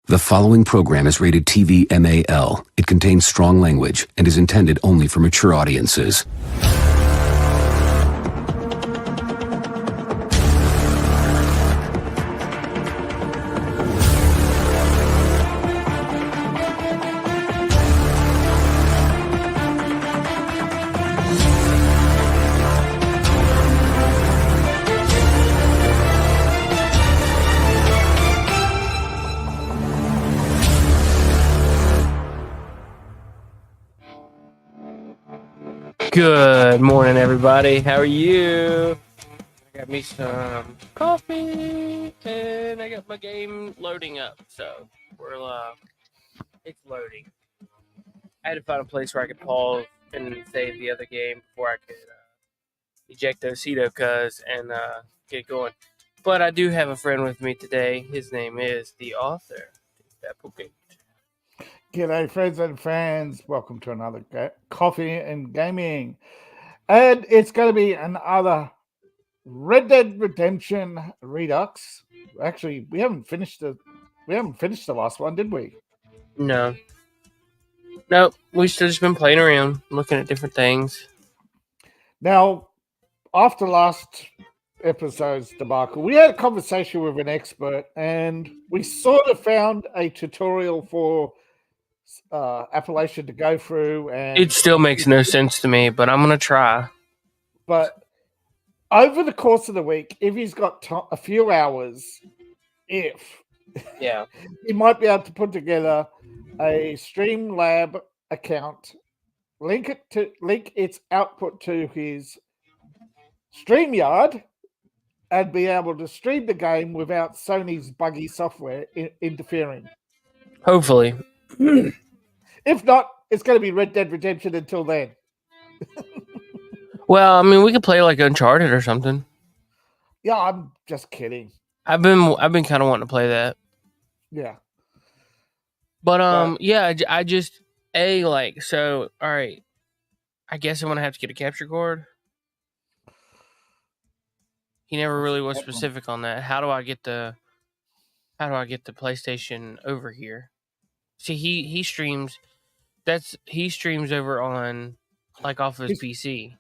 The following program is rated TV MAL. It contains strong language and is intended only for mature audiences. Good morning, everybody. How are you? I got me some coffee, and I got my game loading up. So it's loading. I had to find a place where I could pause and save the other game before I could eject Ojito and get going. But I do have a friend with me today. His name is the author, Applegate. G'day, friends and fans. Welcome to another Coffee and Gaming. And it's going to be another Red Dead Redemption Redux. Actually, we haven't finished the last one, did we? No. Nope. We've still just been playing around, looking at different things. Now, after last episode's debacle, we had a conversation with an expert, and we sort of found a tutorial for Appalachian to go through, and It still makes no sense to me, but I'm gonna try. But over the course of the week, if he's got a few hours, he might be able to put together a Streamlab account, link its output to his StreamYard, and be able to stream the game without Sony's buggy software interfering. Hopefully. If not, it's going to be Red Dead Redemption until then. Well, I mean, we could play like Uncharted or something. Yeah, I'm just kidding. I've been kind of wanting to play that. Yeah. But yeah, I just all right. I guess I'm gonna have to get a capture card. He never really was specific on that. How do I get the PlayStation over here? See, he streams. He streams over on like off his PC.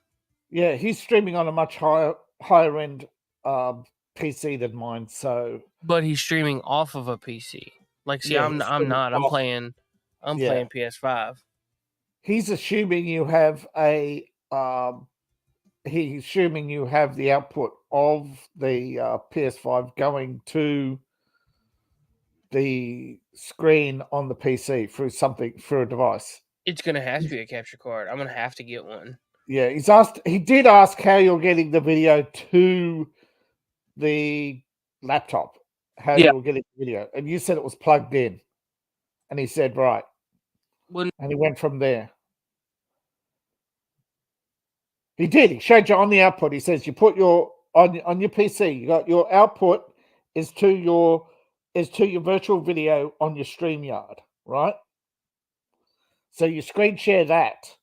Yeah, he's streaming on a much higher end PC than mine. So, but he's streaming off of a PC. Like, see, I'm not. I'm playing PS5. He's assuming you have he's assuming you have the output of the PS5 going to the screen on the PC through a device. It's gonna have to be a capture card. I'm gonna have to get one. Yeah, he did ask how you're getting the video to the laptop. You were getting the video, and you said it was plugged in, and he said right, and he went from there. He did. He showed you on the output. He says you put your on your PC. You got your output is to your virtual video on your StreamYard, right? So you screen share that,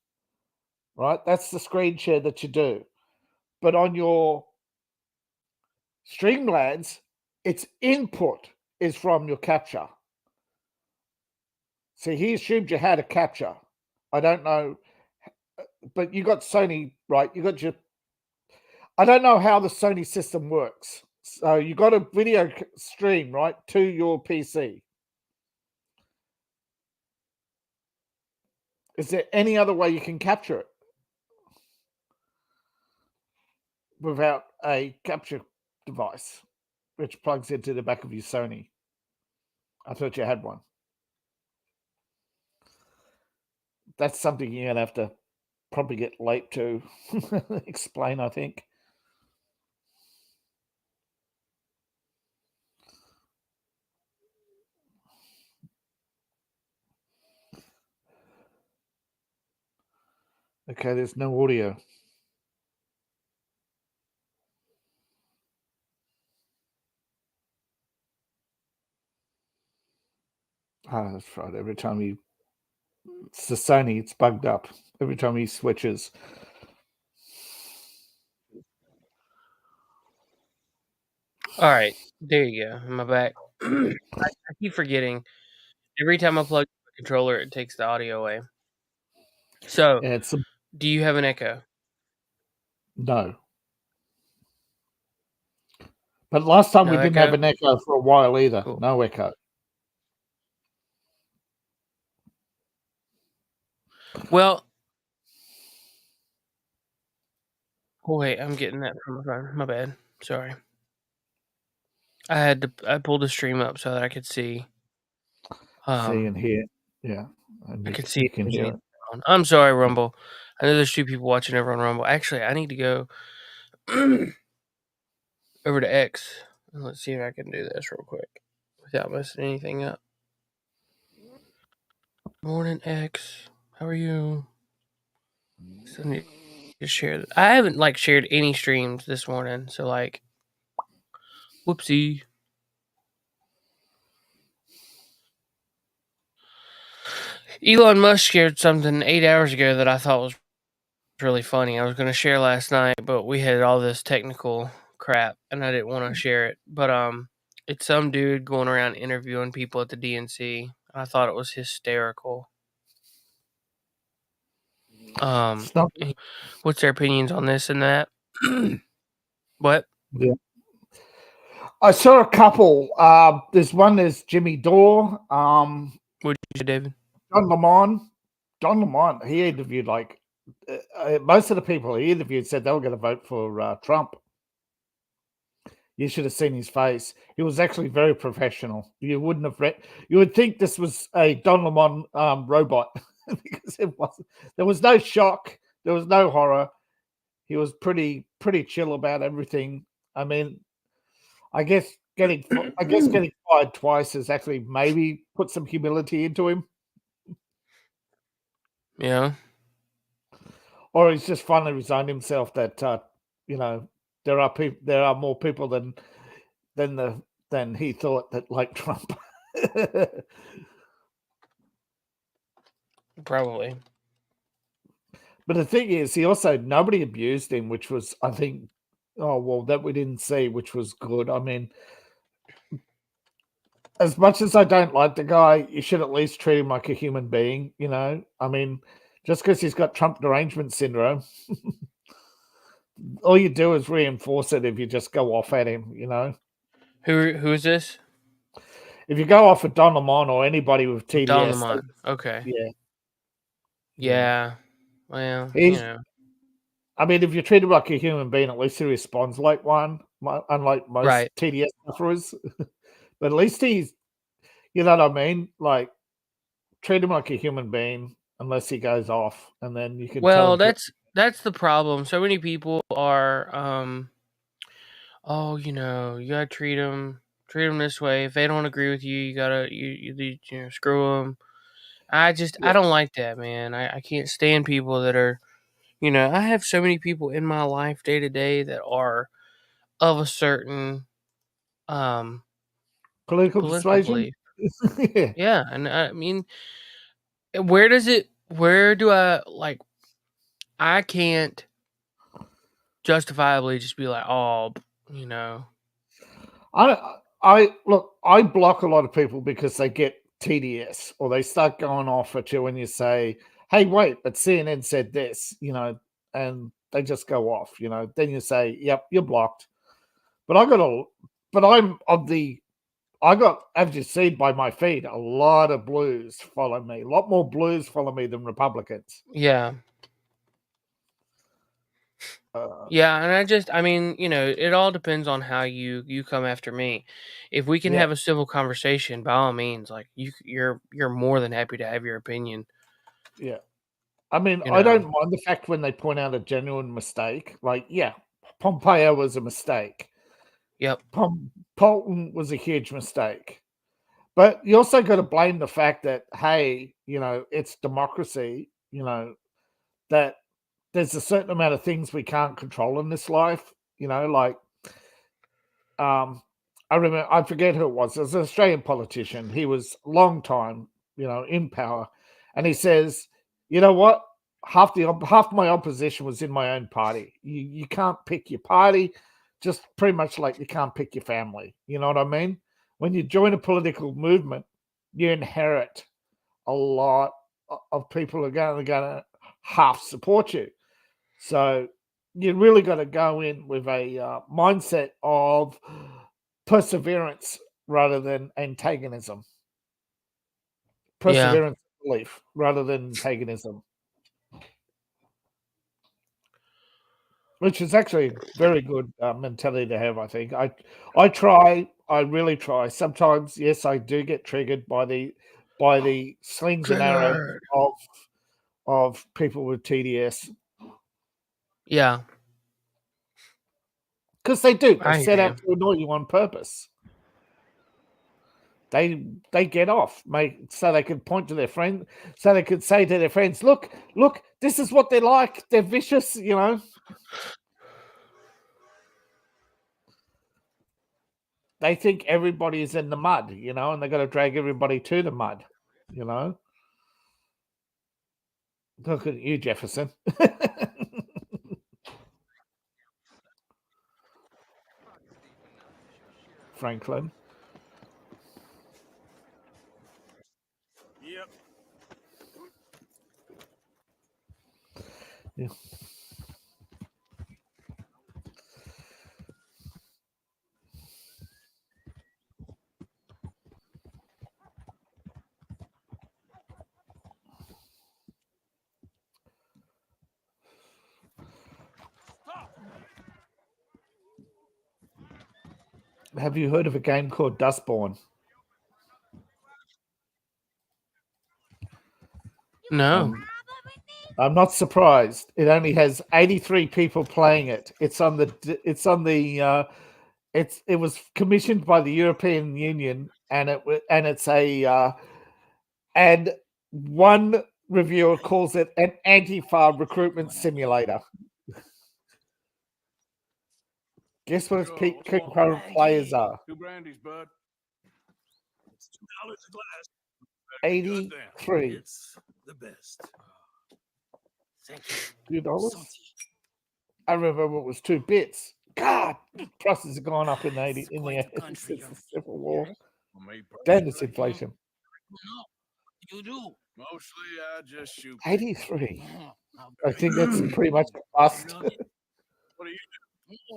right? That's the screen share that you do. But on your Streamlabs, its input is from your capture. See, he assumed you had a capture. I don't know, but you got Sony, right? I don't know how the Sony system works. So you got a video stream, right, to your PC. Is there any other way you can capture it without a capture device which plugs into the back of your Sony? I thought you had one. That's something you're going to have to probably get late to explain, I think. Okay, there's no audio. Oh, that's right. Every time it's the Sony, it's bugged up. Every time he switches. All right, there you go. I'm back. I keep forgetting. Every time I plug the controller, it takes the audio away. So, do you have an echo? No. But last time we didn't have an echo for a while either. Cool. No echo. Well, oh wait, I'm getting that from my phone. My bad. Sorry. I pulled the stream up so that I could see. See and hear. Yeah. I could see. Can hear it. I'm sorry, Rumble. I know there's 2 people watching over on Rumble. Actually, I need to go over to X. And let's see if I can do this real quick without messing anything up. Morning, X. How are you? So I need to share. I haven't shared any streams this morning, so whoopsie. Elon Musk shared something 8 hours ago that I thought was really funny. I was going to share last night, but we had all this technical crap, and I didn't want to share it. But it's some dude going around interviewing people at the DNC. I thought it was hysterical. What's their opinions on this and that? What? Yeah. I saw a couple. There's one. There's Jimmy Dore. What did you say, David? Don Lemon. He interviewed most of the people he interviewed said they were going to vote for Trump. You should have seen his face. He was actually very professional. You wouldn't have you would think this was a Don Lemon robot because it wasn't. There was no shock. There was no horror. He was pretty chill about everything. I mean, I guess getting fired twice has actually maybe put some humility into him. Yeah. Or he's just finally resigned himself that there are more people than he thought that like Trump. Probably. But the thing is, nobody abused him, which was, I think, that we didn't see, which was good. I mean, as much as I don't like the guy, you should at least treat him like a human being, I mean, just because he's got Trump derangement syndrome, all you do is reinforce it if you just go off at him, Who is this? If you go off at Don Lemon or anybody with TDS. Don Lemon. Okay. Yeah. Yeah. Well, I mean, if you treat him like a human being, at least he responds like one, unlike most TDS sufferers. But at least he's, you know what I mean? Treat him like a human being unless he goes off, and then you can. Well, that's the problem. So many people are, you gotta treat them this way. If they don't agree with you, you gotta you screw them. I don't like that, man. I can't stand people that are, I have so many people in my life day to day that are of a certain political persuasion. Belief. Yeah, and I mean, where do I can't justifiably just be like, I block a lot of people because they get TDS or they start going off at you when you say, hey, wait, but CNN said this, and they just go off, then you say, yep, you're blocked. But I got, as you see by my feed, a lot of blues follow me. A lot more blues follow me than Republicans. Yeah. Yeah, and I mean, it all depends on how you come after me. If we can have a civil conversation, by all means, you're more than happy to have your opinion. Yeah. I mean, I don't mind the fact when they point out a genuine mistake. Pompeo was a mistake. Yep. Bolton was a huge mistake. But you also got to blame the fact that, hey, it's democracy, that there's a certain amount of things we can't control in this life, I remember, I forget who it was. It was an Australian politician. He was a long time, in power. And he says, you know what? Half my opposition was in my own party. You can't pick your party, just pretty much like you can't pick your family. You know what I mean? When you join a political movement, you inherit a lot of people who are going to half support you. So you really got to go in with a mindset of perseverance rather than antagonism. Perseverance, belief rather than antagonism. Which is actually a very good mentality to have, I think. I really try. Sometimes, yes, I do get triggered by the slings and arrows of people with TDS. Yeah. Because they do. They set out to annoy you on purpose. They get off, mate, so they could point to their friend, so they could say to their friends, look, this is what they're like. They're vicious, you know. They think everybody is in the mud, you know, and they got to drag everybody to the mud, you know. Look at you, Jefferson. Franklin. Yep. Yeah. Have you heard of a game called Dustborn? No. I'm not surprised. It only has 83 people playing it. It was commissioned by the European Union, and one reviewer calls it an anti-FAR recruitment simulator. Guess what its peak concurrent players are? 2 brandies, bud. It's $2 a glass. 83. It's the best. Thank you. $2? I remember it was 2 bits. God, prices have gone up in the Civil War. Damn, this inflation. You do. Mostly I just shoot. 83. I think that's pretty much a bust. What do you do?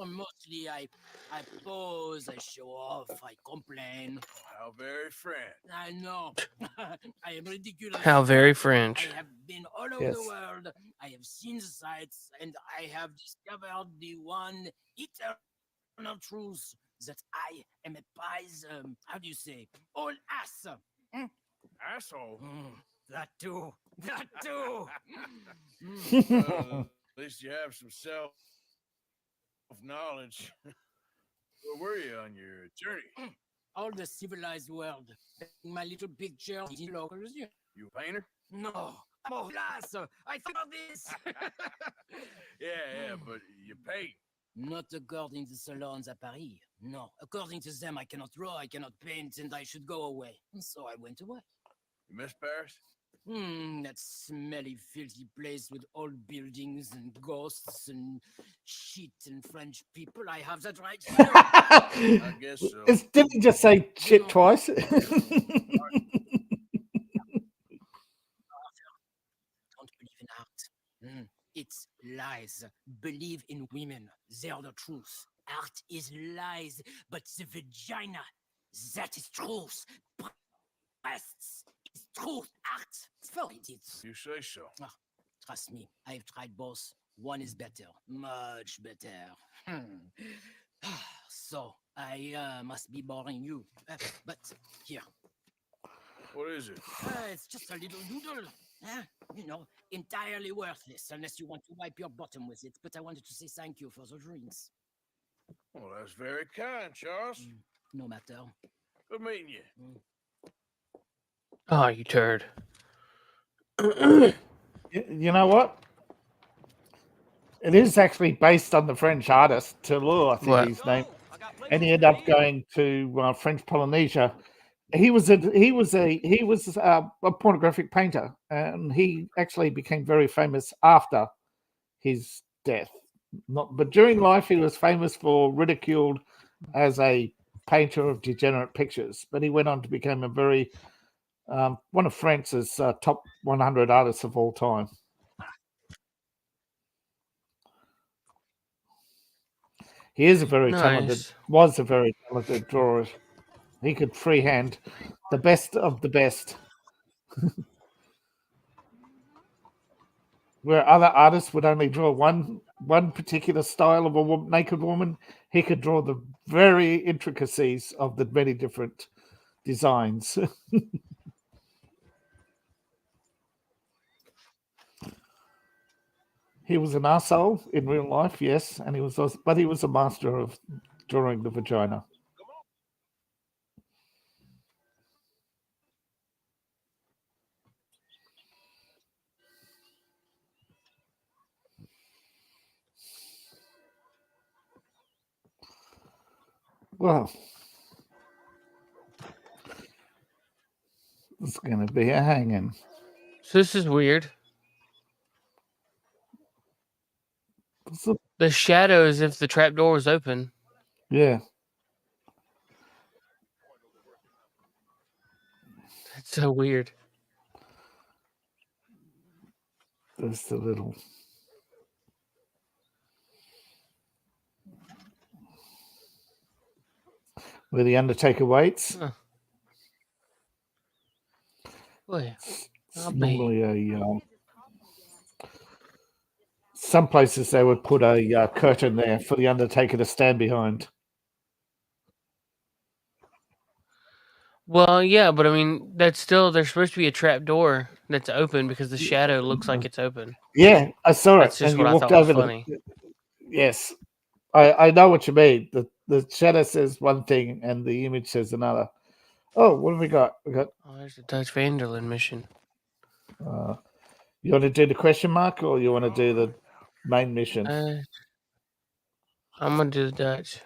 Mostly I pose, I show off, I complain. How very French. I know. I am ridiculous. How very French. I have been all over the world. I have seen the sights, and I have discovered the one eternal truth that I am a pies. How do you say? All ass. Asshole. That too. That too. At least you have some self-knowledge. Where were you on your journey? All the civilized world. My little picture. You a painter? No. I'm a glass. I thought of this. Yeah, but you paint. Not according to salons at Paris. No. According to them, I cannot draw, I cannot paint, and I should go away. And so I went away. You miss Paris? That smelly, filthy place with old buildings and ghosts and shit and French people. I have that right here. I guess so. Didn't he just say shit twice? Don't believe in art. It's lies. Believe in women. They're the truth. Art is lies, but the vagina, that is truth. Breasts is truth. Art. For idiots. You say so. Oh, trust me, I've tried both. One is better. Much better. So, I must be boring you. But here. What is it? It's just a little doodle. You know, entirely worthless unless you want to wipe your bottom with it. But I wanted to say thank you for the drinks. Well, that's very kind, Charles. No matter. Good meeting you. Oh, you turd. You know what? It is actually based on the French artist Toulouse, I think his name, and he ended up going to French Polynesia. He was a pornographic painter, and he actually became very famous after his death. But during life, he was famous for ridiculed as a painter of degenerate pictures. But he went on to become a very One of France's top 100 artists of all time. He is a very talented, was a very talented drawer. He could freehand the best of the best. Where other artists would only draw one particular style of a naked woman, he could draw the very intricacies of the many different designs. He was an arsehole in real life, yes, and he was a master of drawing the vagina. Well, it's going to be a hanging. So this is weird. The shadow is if the trap door was open. Yeah. It's so weird. There's the little... where the Undertaker waits. Huh. It's normally a... some places they would put a curtain there for the Undertaker to stand behind. Well, yeah, but I mean, that's still, there's supposed to be a trap door that's open because the shadow looks like it's open. Yeah, I saw That's it. just And what you I walked thought was over funny. Yes. I know what you mean. The shadow says one thing and the image says another. Oh, what have we got? Oh, there's a Dutch Vanderlyn mission. You want to do the question mark or you want to do the main mission? I'm going to do the Dutch.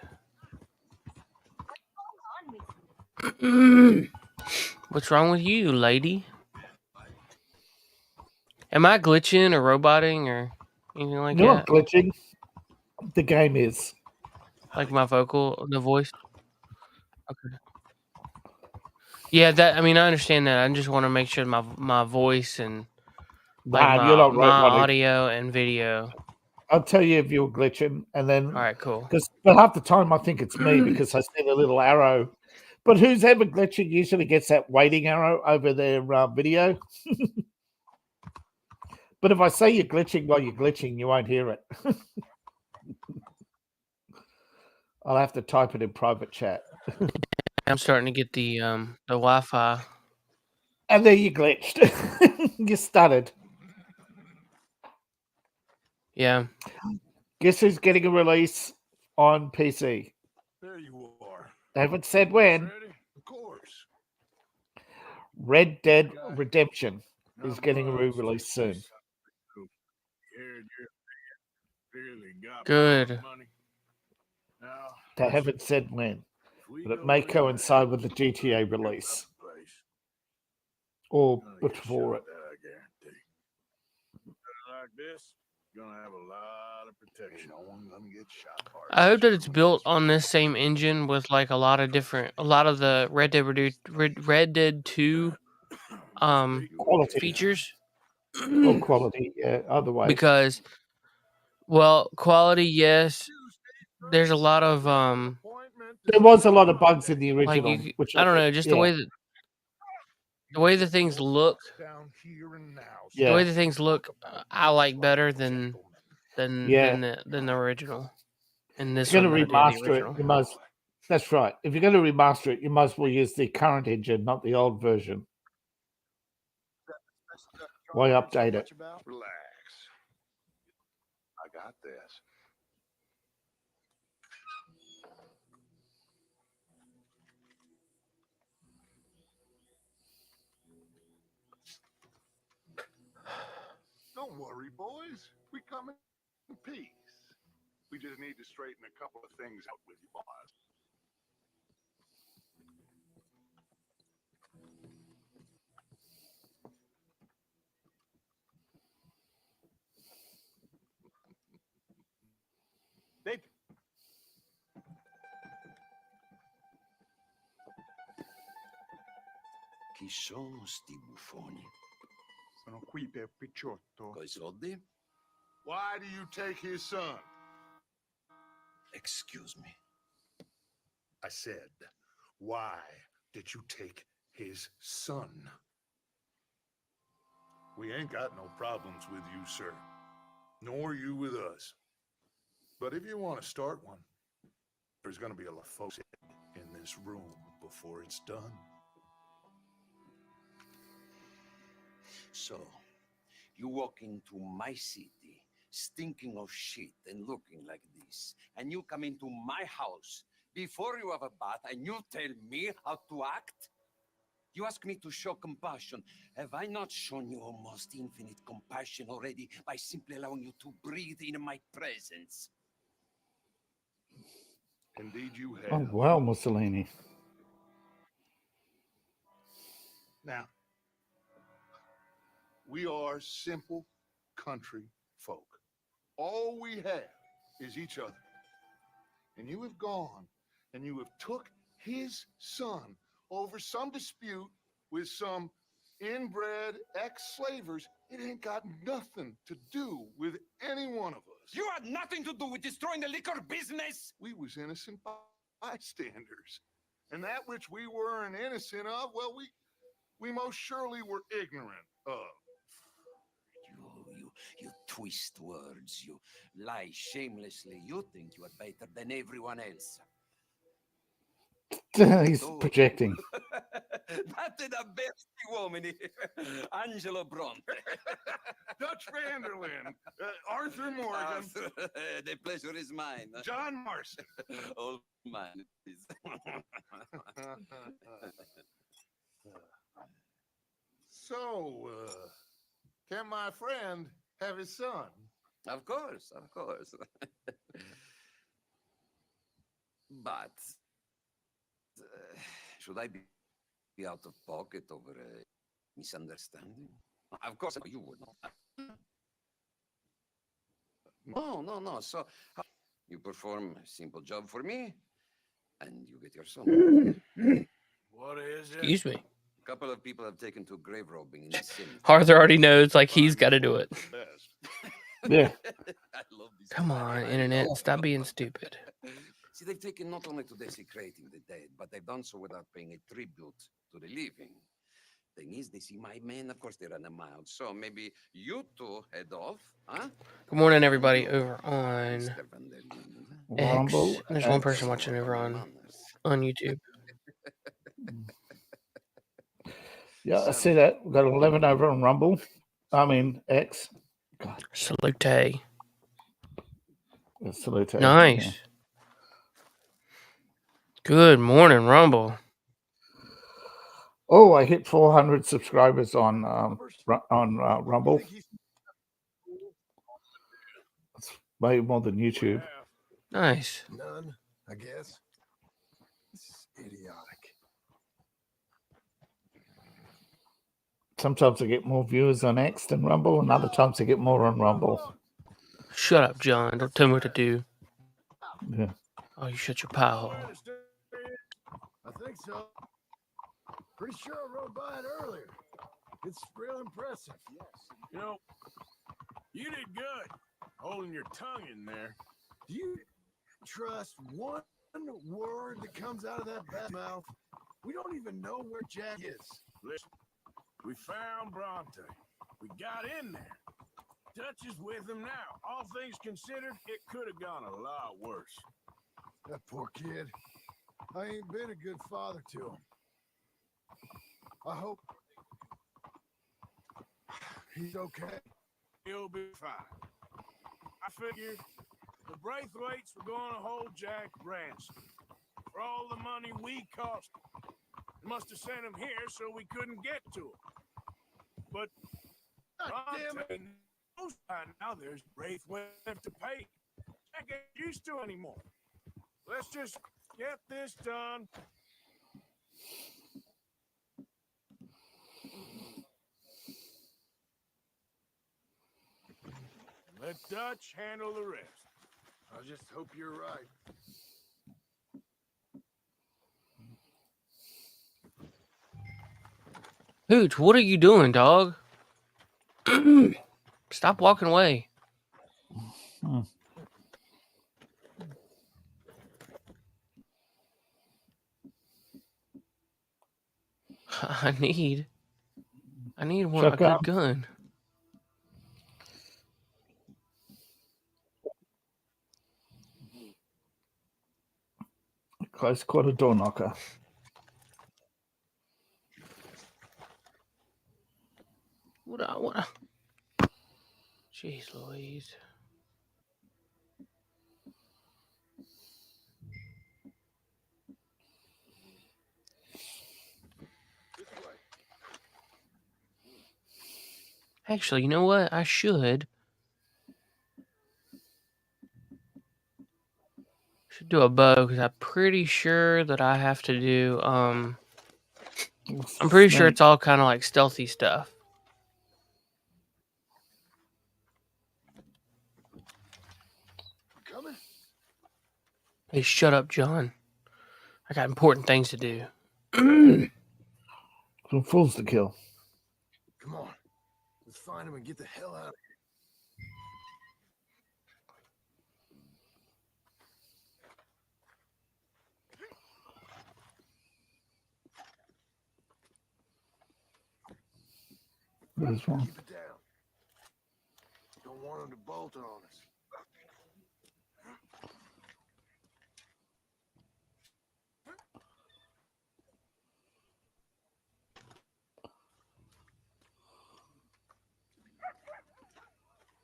What's wrong with you, lady? Am I glitching or roboting or anything like You're that? not glitching. The game is. Like my vocal, the voice? Okay. Yeah, that, I mean, I understand that. I just want to make sure my voice and like you're not my roboting. audio and video. I'll tell you if you're glitching, and then All right, cool. But half the time I think it's me because I see the little arrow. But who's ever glitching usually gets that waiting arrow over their video. But if I say you're glitching while you're glitching, you won't hear it. I'll have to type it in private chat. I'm starting to get the Wi-Fi. And there you glitched. You stuttered. Yeah. Guess who's getting a release on PC? There you are. They haven't said when. Ready? Of course. Red Dead Redemption is getting a re-release soon. Good. They haven't said when, but it may coincide with the GTA release or before it. Like this, you're gonna have a lot of protection. No one's gonna get shot. I hope that it's built on this same engine with like a lot of the Red Dead 2 quality features. Or quality, yeah, other way. Because, well, quality, yes. There's a lot of there was a lot of bugs in the like original. Which I don't know, just the way the things look. Yeah. The way the things look, I like better than the original. And this if you're one, going to remaster it, you must. That's right. If you're going to remaster it, you must well use the current engine, not the old version. Why update it? Relax. I got this. Don't worry, boys. We come in peace. We just need to straighten a couple of things out with you, boss. Dave. Chi sono sti buffoni? Sono qui per Picciotto. Coi soldi? Why do you take his son? Excuse me. I said, why did you take his son? We ain't got no problems with you, sir. Nor you with us. But if you want to start one, there's going to be a lot of folks in this room before it's done. So, you walk into my city, stinking of shit and looking like this, and you come into my house before you have a bath, and you tell me how to act? You ask me to show compassion. Have I not shown you almost infinite compassion already by simply allowing you to breathe in my presence? Indeed you have. Oh, wow, Mussolini. Now, we are simple country folk. All we have is each other. And you have gone and you have took his son over some dispute with some inbred ex-slavers. It ain't got nothing to do with any one of us. You had nothing to do with destroying the liquor business! We was innocent bystanders. And that which we weren't innocent of, well, we most surely were ignorant of. You twist words, you lie shamelessly. You think you are better than everyone else. He's projecting. That's the best uomini. Angelo Bronte. Dutch Vanderlyn. Arthur Morgan. The pleasure is mine. John Marston. All mine, please. So, can my friend have his son? Of course, of course. But should I be out of pocket over a misunderstanding? Of course, you would not. No. So you perform a simple job for me, and you get your son. What is it? Excuse me. A couple of people have taken to grave robbing in the cemetery. Arthur already knows, like, he's got to do it. Yeah. I love this. Come on, internet, stop being stupid. See, they've taken not only to desecrating the dead, but they've done so without paying a tribute to the living. Thing is, they see my men, of course, they run a mile. So maybe you two head off, huh? Good morning, everybody, over on Mr. Van der Linden. X. Rumble, There's one X. person watching over on YouTube. Yeah, I see that. We've got 11 over on Rumble. I mean, X. God. Salute. Salute. Nice. Yeah. Good morning, Rumble. Oh, I hit 400 subscribers on Rumble. That's way more than YouTube. Nice. None, I guess. This is idiotic. Sometimes I get more viewers on X than Rumble, and other times I get more on Rumble. Shut up, John. Don't tell me what to do. Yeah. Oh, you shut your pie hole. I think so. Pretty sure I rode by it earlier. It's real impressive. Yes. You know, you did good holding your tongue in there. Do you trust one word that comes out of that bad mouth? We don't even know where Jack is. Listen, we found Bronte. We got in there. Dutch is with him now. All things considered, it could have gone a lot worse. That poor kid. I ain't been a good father to him. I hope he's okay. He'll be fine. I figured the Braithwaites were going to hold Jack ransom for all the money we cost him. They must have sent him here so we couldn't get to him. But Bronte knows by now there's Braithwaite to pay. Jack ain't used to anymore. Let's just get this done. Let Dutch handle the rest. I just hope you're right. Hooch, what are you doing, dog? Stop walking away. I need a good gun. Close quarter door knocker. What? Jeez Louise. Actually, you know what? I should do a bow because I'm pretty sure that I have to do. I'm pretty sure it's all kind of like stealthy stuff. Coming? Hey, shut up, John. I got important things to do. Some fools to kill. Come on. Let's find him and get the hell out of What is wrong? Keep it down. Don't want him to bolt on us.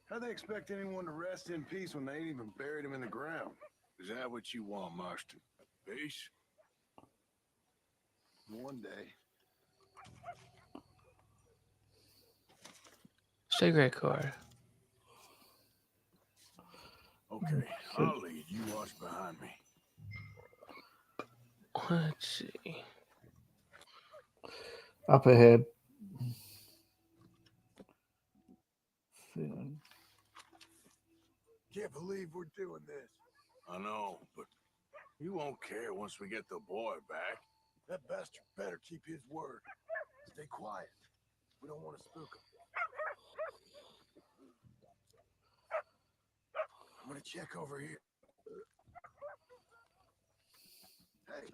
How they expect anyone to rest in peace when they ain't even buried him in the ground? Is that what you want, Marston? Peace? One day. Cigarette card. Okay, I'll lead. You watch behind me. Let's see. Up ahead. Can't believe we're doing this. I know, but you won't care once we get the boy back. That bastard better keep his word. Stay quiet. We don't want to spook him. I'm gonna check over here. Hey,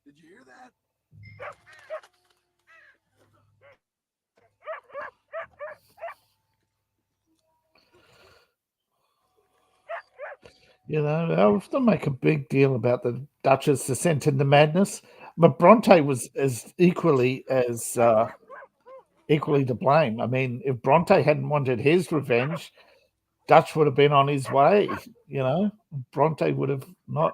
did you hear that? You know, I often make a big deal about the Duchess' descent into madness, but Bronte was as equally to blame. I mean, if Bronte hadn't wanted his revenge, Dutch would have been on his way. You know, Bronte would have not.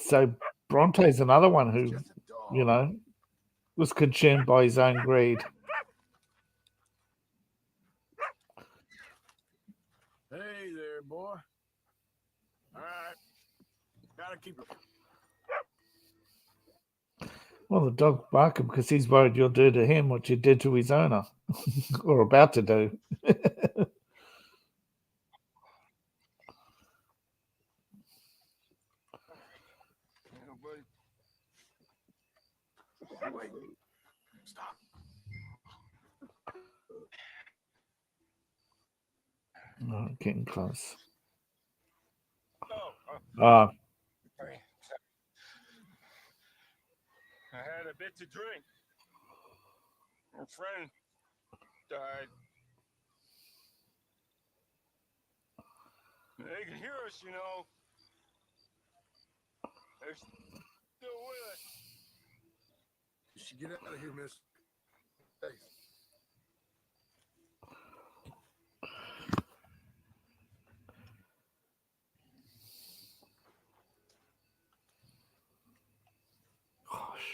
So Bronte's another one who, you know, was consumed by his own greed. Hey there, boy. All right. Gotta keep it. Well, the dog barking because he's worried you'll do to him what you did to his owner, or about to do. Wait. Stop. Oh, getting close. I had a bit to drink. A friend died. They can hear us, you know. They're still with us. You should get out of here, miss. Hey. Gosh.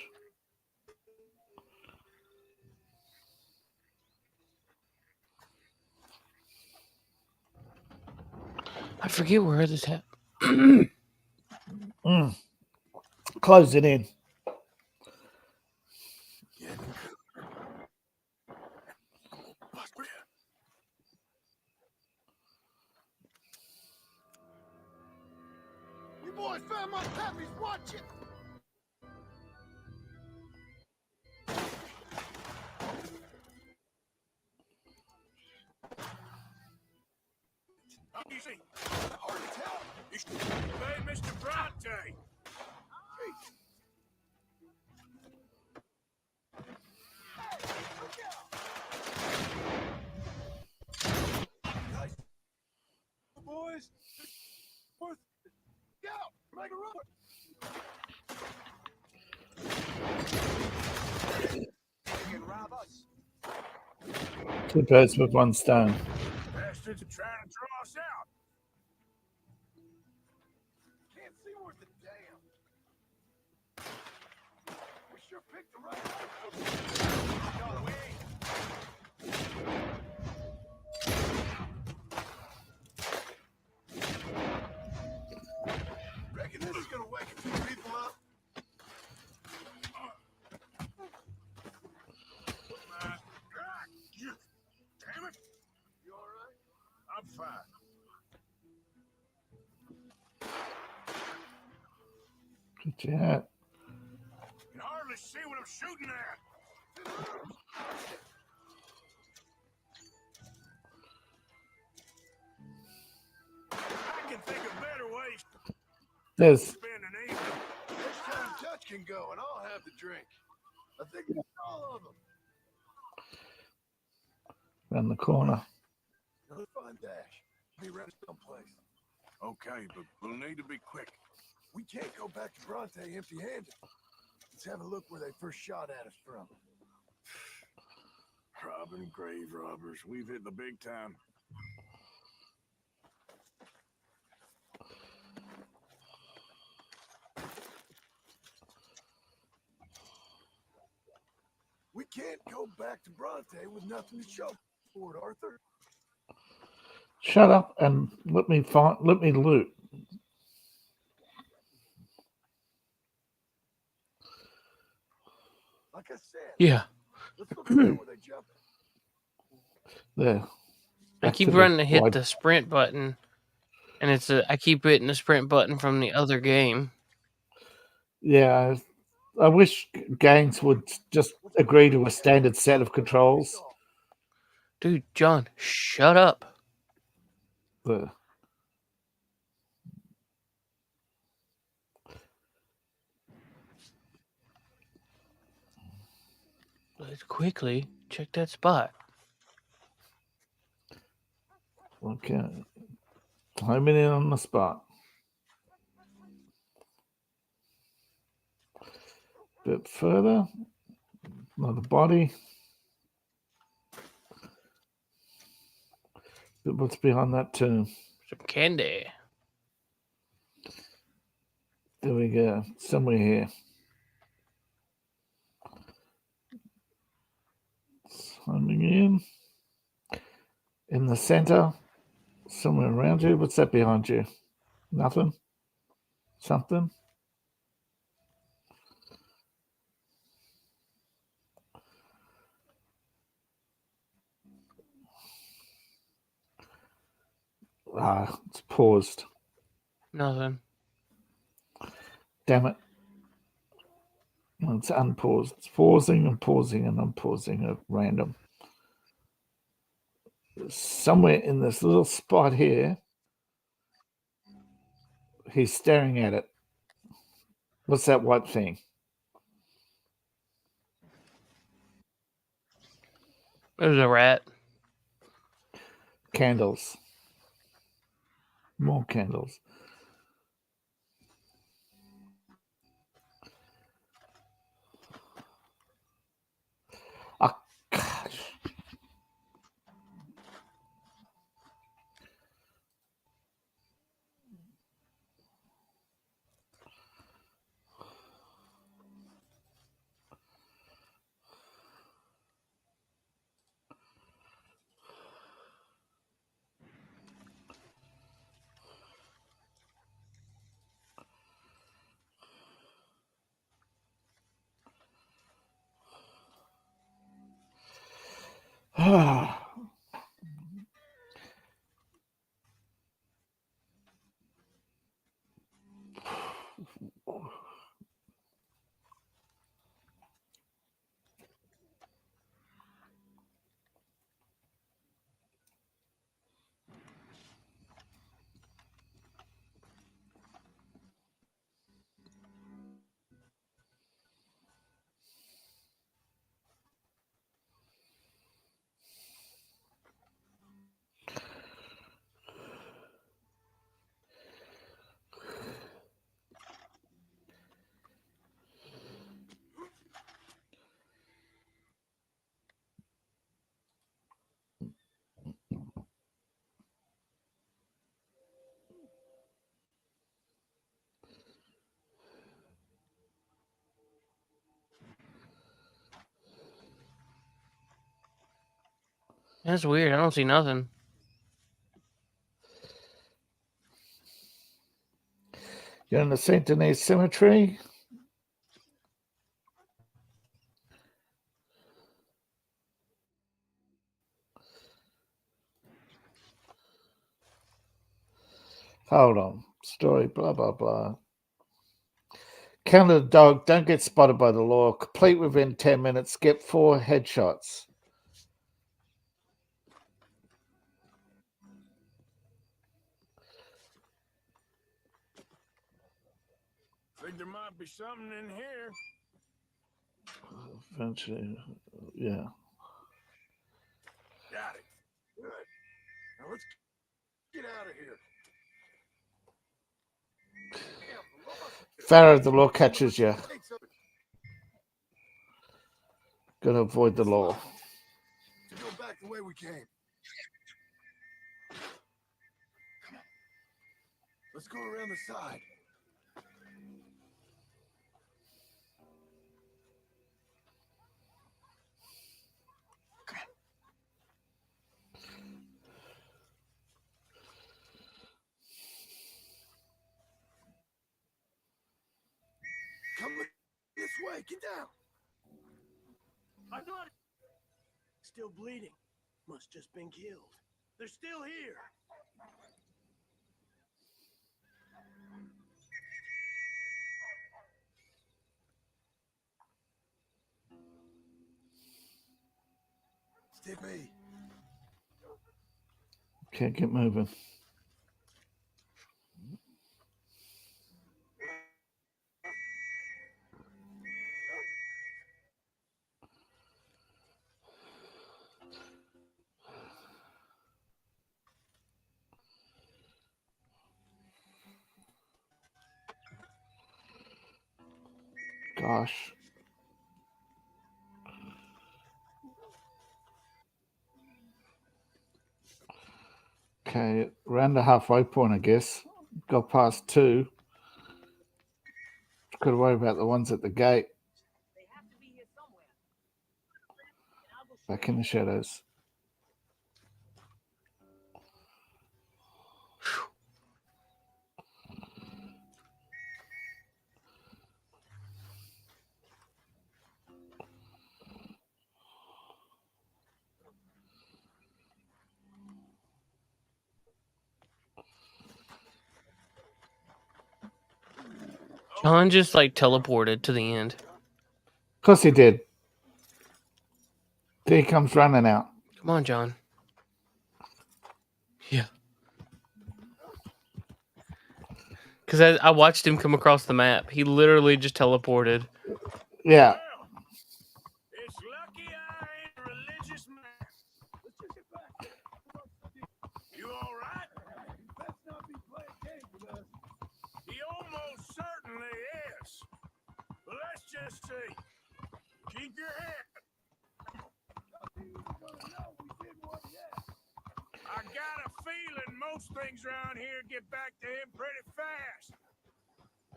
I forget where this happened. Close it in. You boys found my puppies. Watch it. You see, hard to tell. You should pay Mr. Bronte. Guys, boys, go, make a run. They can rob us. 2 birds with 1 stone. Bastards are trying to draw us out. Can't see worth a damn. We sure picked the right one. Reckon this is gonna wake a few people up. Damn it! You all right? I'm fine. Good chat. Can hardly see what I'm shooting at. I can think of better ways to There's spend an evening. Next time Dutch can go and I'll have the drink. I think all of them. around the corner. Let's find Dash. Be around someplace. Okay, but we'll need to be quick. We can't go back to Bronte empty-handed. Let's have a look where they first shot at us from. Robbing grave robbers. We've hit the big time. We can't go back to Bronte with nothing to show for it, Arthur. Shut up and let me loot. Like I said, Yeah. let's look around where they jumped. There. I keep running to hit the sprint button, and I keep hitting the sprint button from the other game. Yeah, I wish games would just agree to a standard set of controls. Dude, John, shut up. The Let's quickly check that spot. okay, homing in on the spot. Bit further, another body. But what's behind that tomb? Some candy. There we go. Somewhere here. Homing in the center, somewhere around you. What's that behind you? Nothing? Something? Ah, it's paused. Nothing. Damn it. It's unpaused. It's pausing and pausing and unpausing at random. Somewhere in this little spot here, he's staring at it. What's that white thing? There's a rat. Candles. More candles. Oh, gosh. That's weird. I don't see nothing. You're in the St. Denis Cemetery. Hold on. Story, blah, blah, blah. Counter the dog. Don't get spotted by the law. Complete within 10 minutes. Get 4 headshots. Think there might be something in here. Eventually, yeah. Got it. Good. Now let's get out of here. Pharaoh, the law catches you. Gotta avoid the law. To go back the way we came. Come on. Let's go around the side. Come this way. Get down. I got it. Still bleeding. Must just been killed. They're still here. Stick me. Okay, get moving. Gosh. Okay, around the halfway point, I guess. Got past 2. Could worry about the ones at the gate. Back in the shadows. John just like teleported to the end. Of course he did. There he comes running out. Come on, John. Yeah. Because I watched him come across the map. He literally just teleported. Yeah. Well, it's lucky I ain't a religious man. Let's just get back. You all right? Let's not be playing games with us. He almost certainly is. But let's just see. Keep your head. I got a feeling most things around here get back to him pretty fast.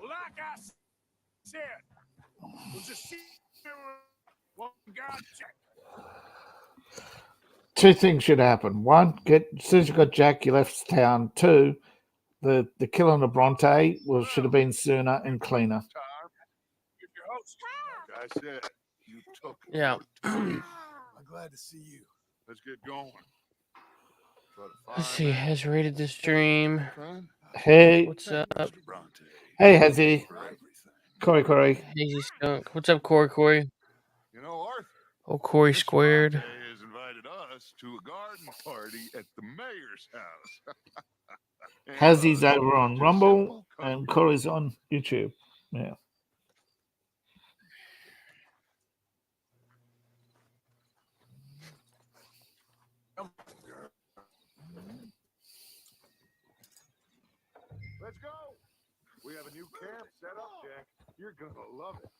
Like I said, we'll just see what God check. 2 things should happen. 1, as soon as you got Jack, you left town. 2, the killing of Bronte should have been sooner and cleaner. If your host, Like I said, you took Yeah. I'm glad to see you. Let's get going. Let's see. Has rated this stream. Hey. What's up? Hey, Hezzy. Corey. Hazy Skunk. What's up, Corey? You know, Arthur. Oh, Corey Miss squared. Bronte has invited us to a garden party at the mayor's house. Hezzy's over on Rumble and Corey's on YouTube. Yeah. Let's go. We have a new camp set up, Jack. You're gonna love it.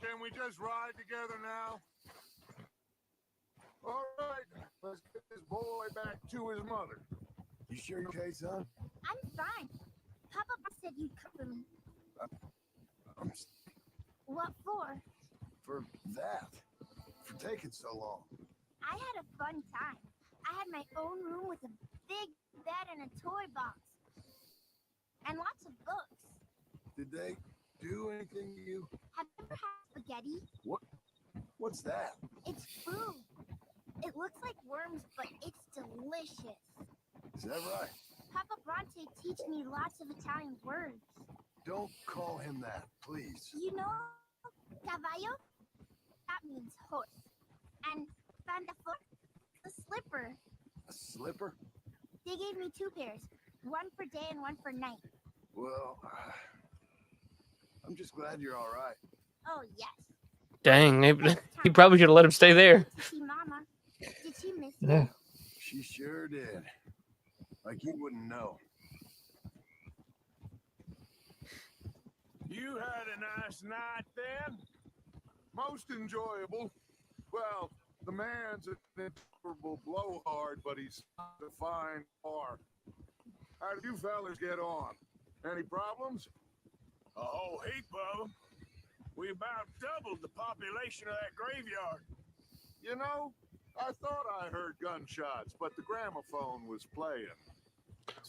Can we just ride together now? All right, let's get this boy back to his mother. You sure you're okay, son? I'm fine. Papa said you'd cover me. What for? For that. For taking so long. I had a fun time. I had my own room with a big bed and a toy box. And lots of books. Did they do anything to you? Have you ever had spaghetti? What's that? It's food. It looks like worms, but it's delicious. Is that right? Papa Bronte teach me lots of Italian words. Don't call him that, please. You know, cavallo? That means horse. And pantafoot? The slipper. A slipper? They gave me 2 pairs. One for day and one for night. Well, I'm just glad you're all right. Oh, yes. Dang, he probably should have let him stay there. To see Mama. Did she miss Yeah. me? She sure did. Like you wouldn't know. You had a nice night then? Most enjoyable. Well, the man's an intolerable blowhard, but he's a fine bar. How did you fellas get on? Any problems? A whole heap of them. We about doubled the population of that graveyard. You know, I thought I heard gunshots, but the gramophone was playing.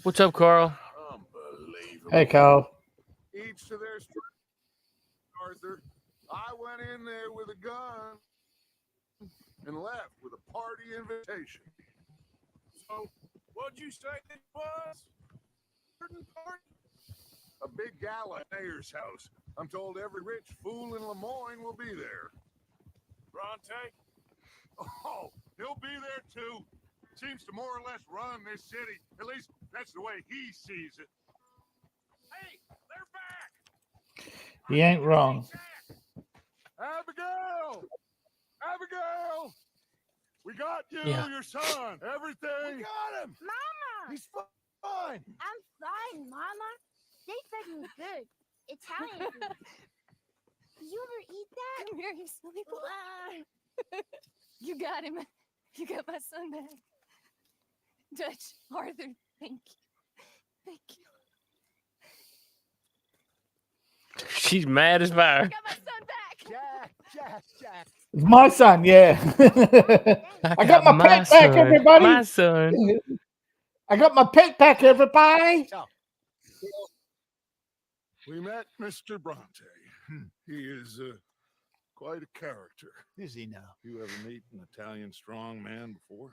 What's up, Carl? Unbelievable. Hey, Carl. Each to their strength, Arthur. I went in there with a gun and left with a party invitation. So, what'd you say it was? Party? A big gala at Mayor's house. I'm told every rich fool in Lemoyne will be there. Bronte? Oh, he'll be there too. Seems to more or less run this city. At least that's the way he sees it. Hey, they're back! He ain't wrong. Abigail! Abigail! We got you, Yeah. your son, everything. We got him! Mama! He's fine! I'm fine, Mama. They fed me good. Italian food. Did you ever eat that? Come here, you silly boy. You got him. You got my son back. Dutch, Arthur, thank you. Thank you. She's mad as fire. I got my son back. Jack. It's my son, yeah. I got my pet back, everybody. My son. I got my pet back, everybody. We met Mr. Bronte. He is quite a character. Is he now? You ever meet an Italian strong man before?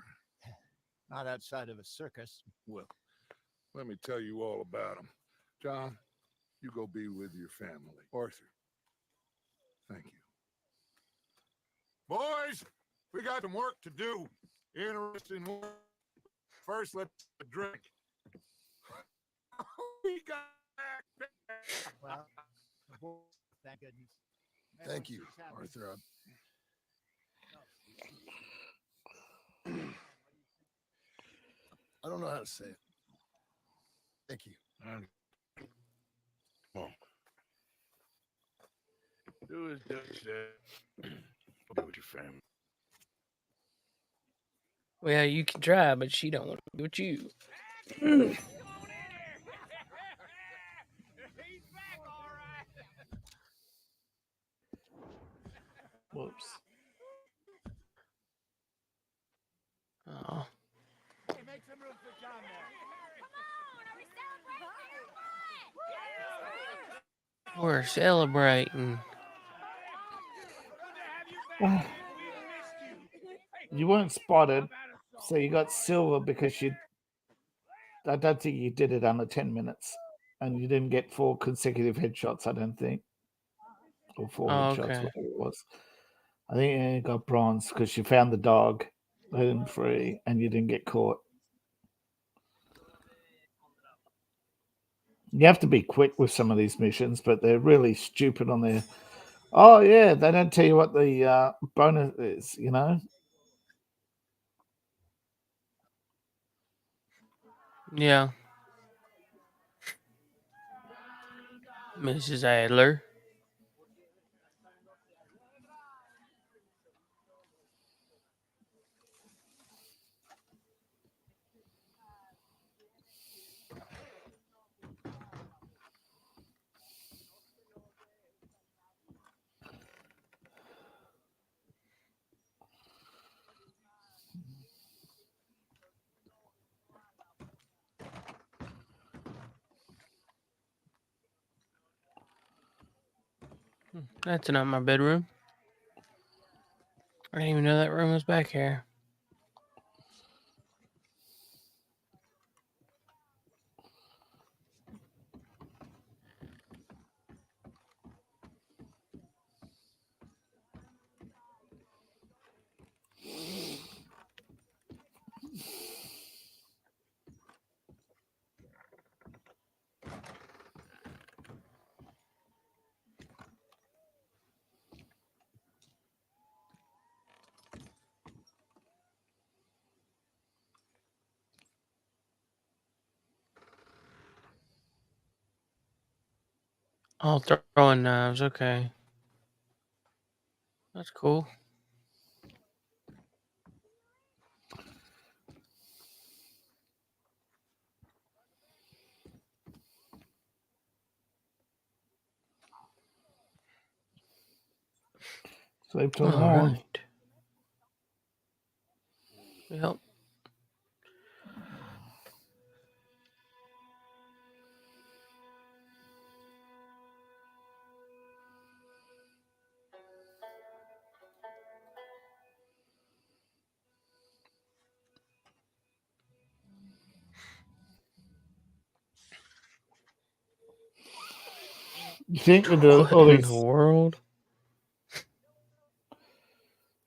Not outside of a circus. Well, let me tell you all about him. John, you go be with your family. Arthur, thank you. Boys, we got some work to do. Interesting work. First, let's have a drink. We got Well, thank goodness. Thank you, Arthur. I don't know how to say it. Thank you. Come on. Do as Dutch said. Go with your family. Well, you can try, but she don't want to be with you. Whoops. Oh. Hey, make some room for John there. We're celebrating. You weren't spotted, so you got silver because I don't think you did it under 10 minutes. And you didn't get 4 consecutive headshots, I don't think. Or 4 headshots, Okay. whatever it was. I think you got bronze because you found the dog hidden free and you didn't get caught. You have to be quick with some of these missions, but they're really stupid on their... Oh, yeah, they don't tell you what the bonus is, you know? Yeah. Mrs. Adler. That's not my bedroom. I didn't even know that room was back here. Oh, throwing knives. Okay. That's cool. Sleep till All morning. right. Yep. You think with What all in these... the world?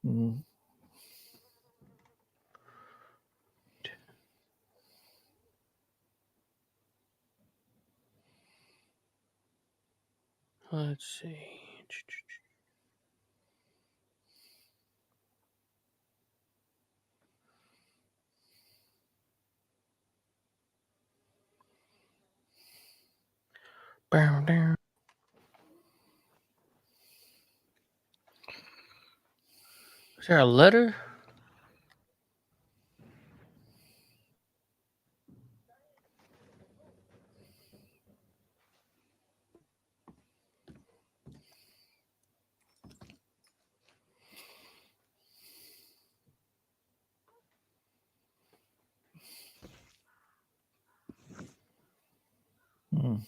Mm. Let's see. Bow down. Is there a letter? Mm.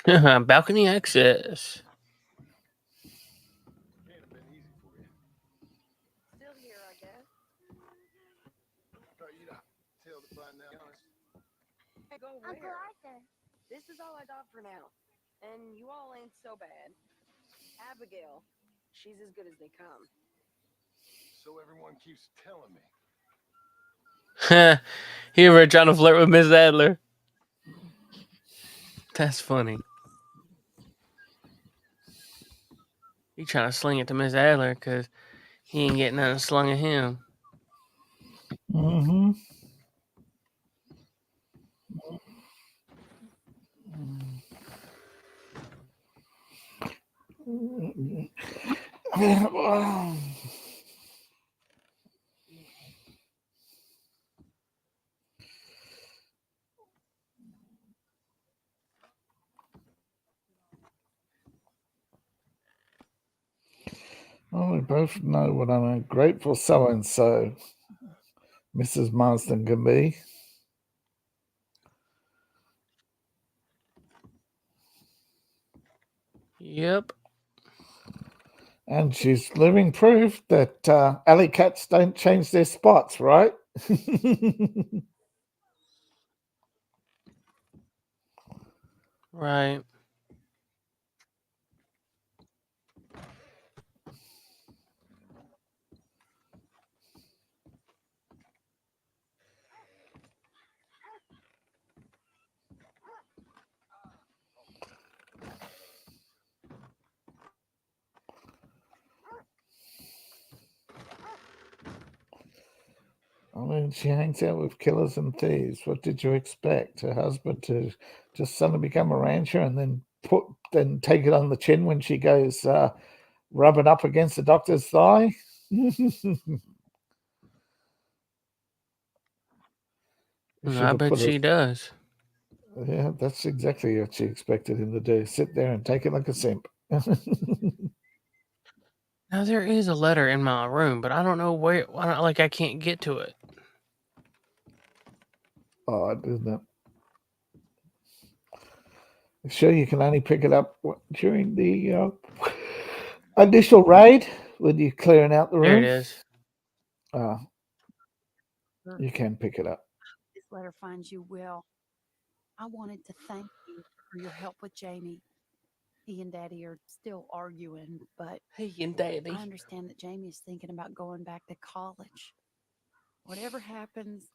Balcony access. Still here, I guess. Are you not tell to find out? Hey, go Uncle where? Arthur. This is all I got for now. And you all ain't so bad. Abigail, she's as good as they come. So everyone keeps telling me. He ever trying to flirt with Miss Adler? That's funny. He trying to sling it to Miss Adler because he ain't getting nothing slung at him. Mm-hmm. Well, we both know what I'm a grateful so-and-so Mrs. Marsden can be. Yep. And she's living proof that alley cats don't change their spots, right? Right. I mean, she hangs out with killers and thieves. What did you expect? Her husband to just suddenly become a rancher and then take it on the chin when she goes rubbing up against the doctor's thigh? I bet she does. Yeah, that's exactly what she expected him to do. Sit there and take it like a simp. Now there is a letter in my room, but I don't know where. Like I can't get to it. Odd, isn't it? Sure, you can only pick it up during the initial raid when you're clearing out the There it room. is. You can pick it up. This letter finds you well. I wanted to thank you for your help with Jamie. He and Daddy are still arguing, but He and Daddy. I understand that Jamie is thinking about going back to college. Whatever happens,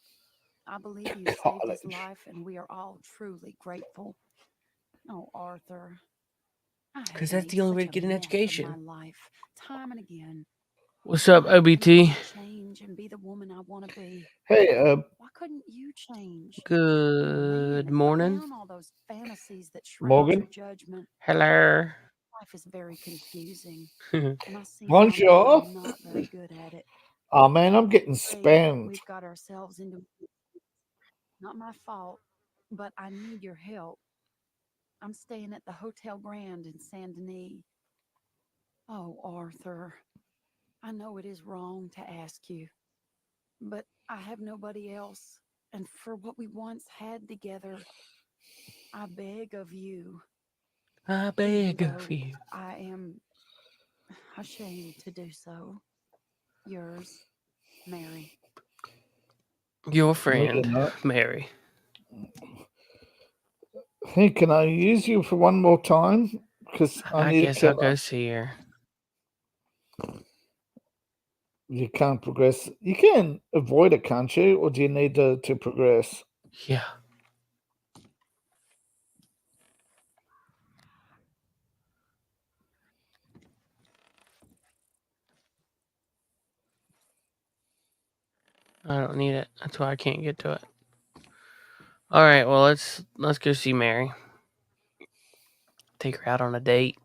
I believe you saved his life, and we are all truly grateful. Oh, Arthur. Because that's the only way to get an education. My life, time and again. What's up, OBT? Change and be the woman I want to be. Hey, why couldn't you change? Good morning. Down all those fantasies that Morgan. your judgment. Hello. Life is very confusing. Bonjour. I'm not very good at it. Oh man, I'm getting spammed. We've got ourselves into not my fault, but I need your help. I'm staying at the Hotel Grand in Saint Denis. Oh, Arthur, I know it is wrong to ask you, but I have nobody else, and for what we once had together, I beg of you. I beg of you. I am ashamed to do so. Yours, Mary. Your friend, Mary. Hey, can I use you for one more time? Because I guess I'll go see her. You can't progress. You can avoid it, can't you? Or do you need to progress? Yeah. I don't need it. That's why I can't get to it. All right, well let's go see Mary. Take her out on a date.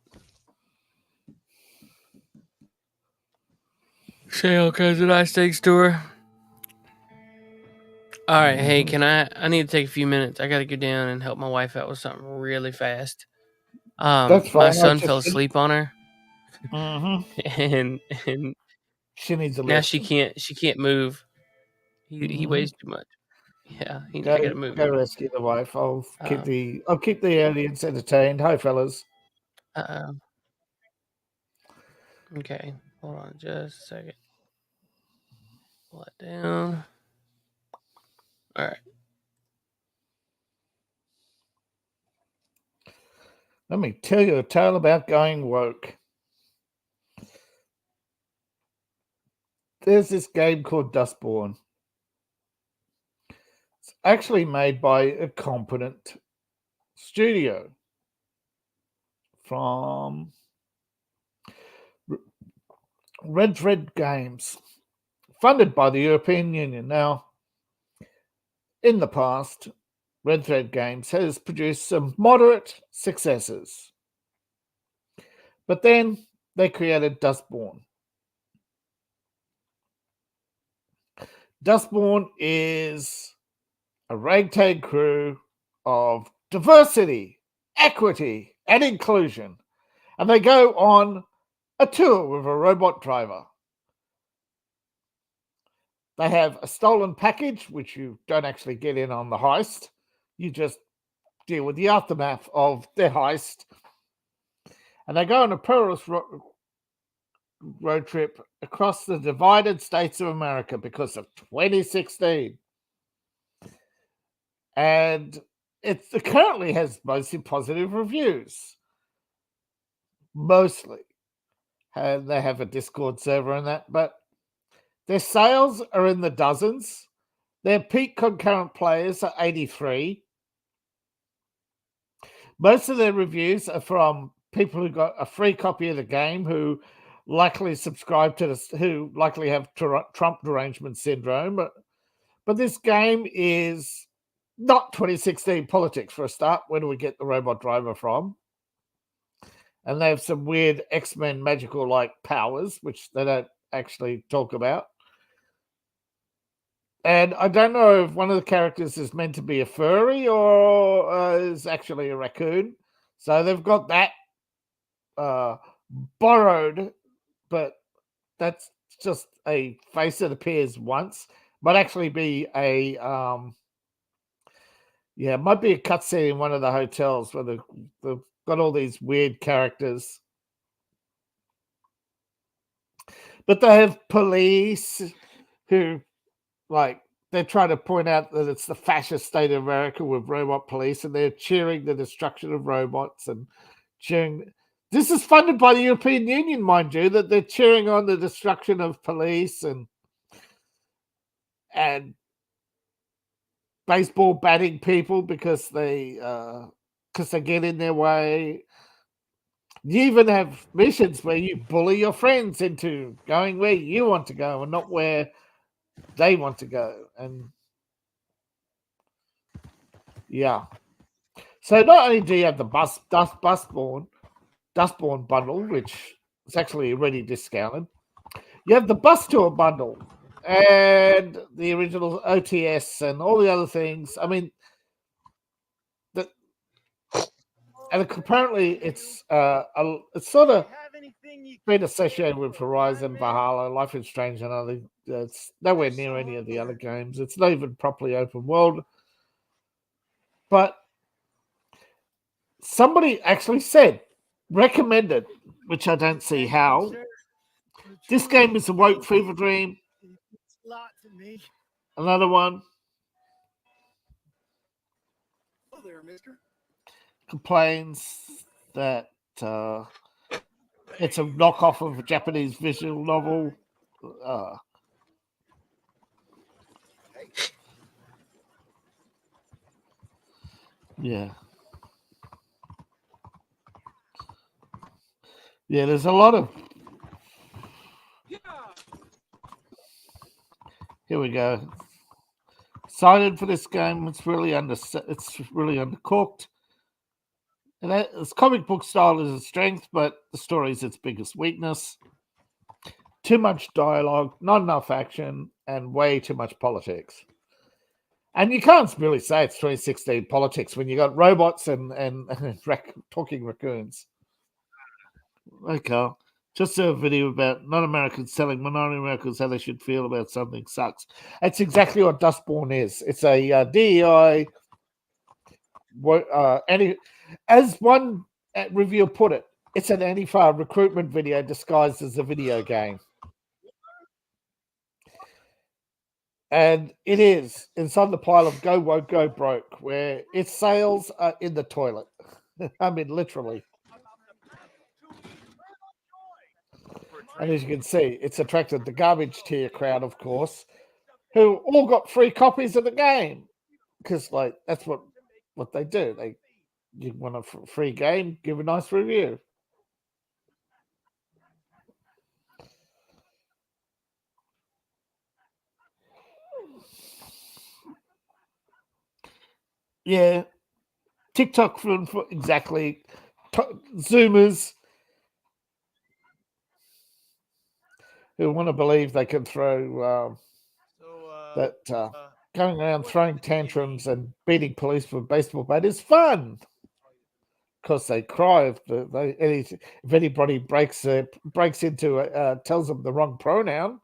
Say all kinds of nice things to her. All right, hey, can I need to take a few minutes. I got to go down and help my wife out with something really fast. That's fine. My son fell asleep on her. Mm-hmm. And she needs a now lift. she can't move. He weighs too much. Yeah, I gotta move. Go rescue the wife. I'll keep the audience entertained. Hi, fellas. Okay, hold on just a second. Pull that down. All right. Let me tell you a tale about going woke. There's this game called Dustborn. It's actually made by a competent studio from Red Thread Games, funded by the European Union. Now, in the past, Red Thread Games has produced some moderate successes. But then they created Dustborn. Dustborn is a ragtag crew of diversity, equity, and inclusion. And they go on a tour with a robot driver. They have a stolen package, which you don't actually get in on the heist. You just deal with the aftermath of their heist. And they go on a perilous road trip across the divided states of America because of 2016. And it currently has mostly positive reviews. Mostly. And they have a Discord server and that, but their sales are in the dozens. Their peak concurrent players are 83. Most of their reviews are from people who got a free copy of the game, who likely subscribe to this, who likely have Trump derangement syndrome. But this game is not 2016 politics for a start. Where do we get the robot driver from? And they have some weird X-Men magical-like powers, which they don't actually talk about. And I don't know if one of the characters is meant to be a furry or is actually a raccoon. So they've got that borrowed, but that's just a face that appears once. Might actually be a it might be a cutscene in one of the hotels where they've got all these weird characters. But they have police who, like, they're trying to point out that it's the fascist state of America with robot police, and they're cheering the destruction of robots and cheering. This is funded by the European Union, mind you, that they're cheering on the destruction of police and baseball batting people because they get in their way. You even have missions where you bully your friends into going where you want to go and not where they want to go. And yeah. So not only do you have the Dustborn bundle, which is actually already discounted, you have the bus tour bundle and the original OTS and all the other things. I mean, and apparently it's sort of been associated with Horizon, Valhalla, Life is Strange, and other. It's nowhere near any of the other games. It's not even properly open world. But somebody actually said, recommended, which I don't see how. This game is a woke fever dream. Another one. Hello there, mister. Complains that it's a knockoff of a Japanese visual novel. Yeah. Yeah, there's a lot of. Here we go. Excited for this game. It's really undercooked. And its comic book style is its strength, but the story is its biggest weakness. Too much dialogue, not enough action, and way too much politics. And you can't really say it's 2016 politics when you got robots and talking raccoons. Okay. Just a video about non-Americans telling minority Americans how they should feel about something sucks. That's exactly what Dustborn is. It's a DEI. As one reviewer put it, it's an Antifa recruitment video disguised as a video game. And it is. It's on the pile of Go Woke, Go Broke, where its sales are in the toilet. I mean, literally. And as you can see, it's attracted the garbage tier crowd, of course, who all got free copies of the game. Because, like, that's what they do. You want a free game, give a nice review. Yeah. TikTok for exactly. Zoomers who want to believe they can throw going around throwing tantrums and beating police with a baseball bat is fun. Because they cry if anybody breaks into tells them the wrong pronoun.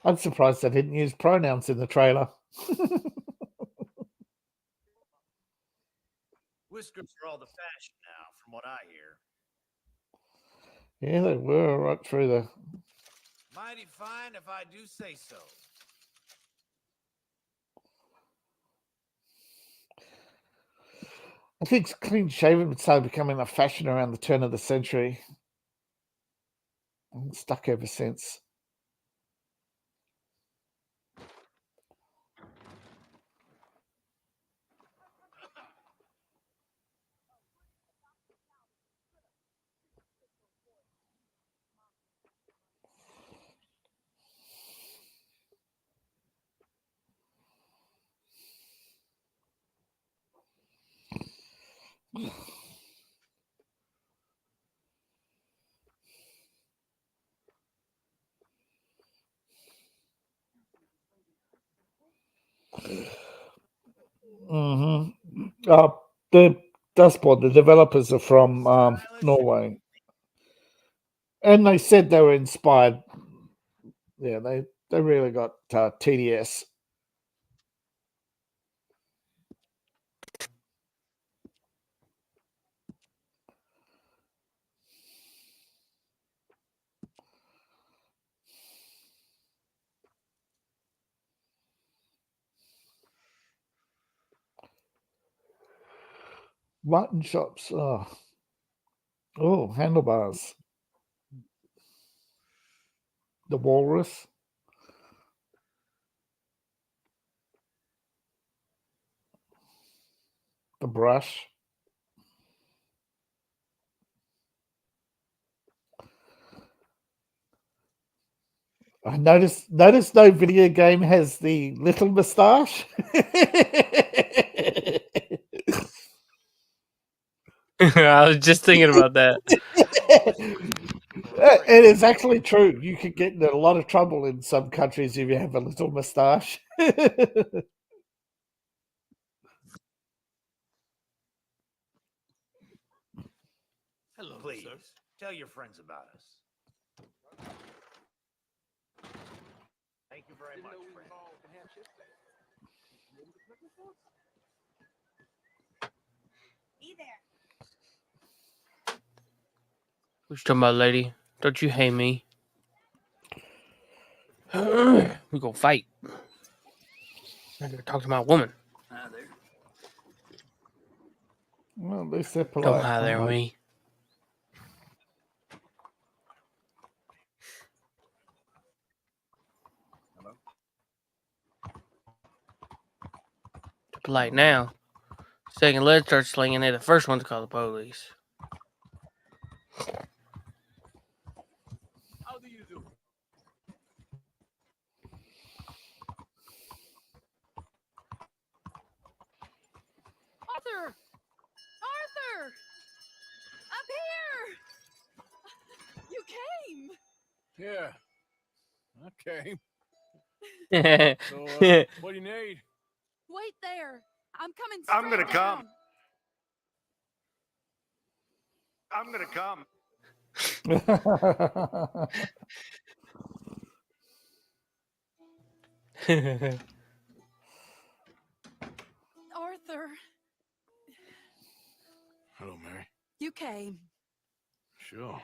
I'm surprised they didn't use pronouns in the trailer. Whiskers are all the fashion now, from what I hear. Yeah, they were right through the. Mighty fine if I do say so. I think clean shaven started becoming a fashion around the turn of the century. I'm stuck ever since. Mm-hmm. The Dustboard, the developers are from Norway, and they said they were inspired. Yeah, they really got TDS. Mutton chops. Oh, handlebars. The walrus. The brush. I noticed no video game has the little moustache. I was just thinking about that. It is actually true. You could get in a lot of trouble in some countries if you have a little moustache. Hello, please sir. Tell your friends about us. Thank you very much, friend. Be there. What you talking about, lady? Don't you hate me? We gonna fight. I gotta talk to my woman. There. Well, at least they're polite. Don't hi there, unlike- me. Polite now. Second lead starts slinging it. The first one to call the police. How do you do? Arthur! Arthur! Up here! You came! Yeah, I came. So, what do you need? Wait there. I'm coming I'm gonna straight come. down. I'm gonna come. Arthur, Hello, Mary. you came. Sure.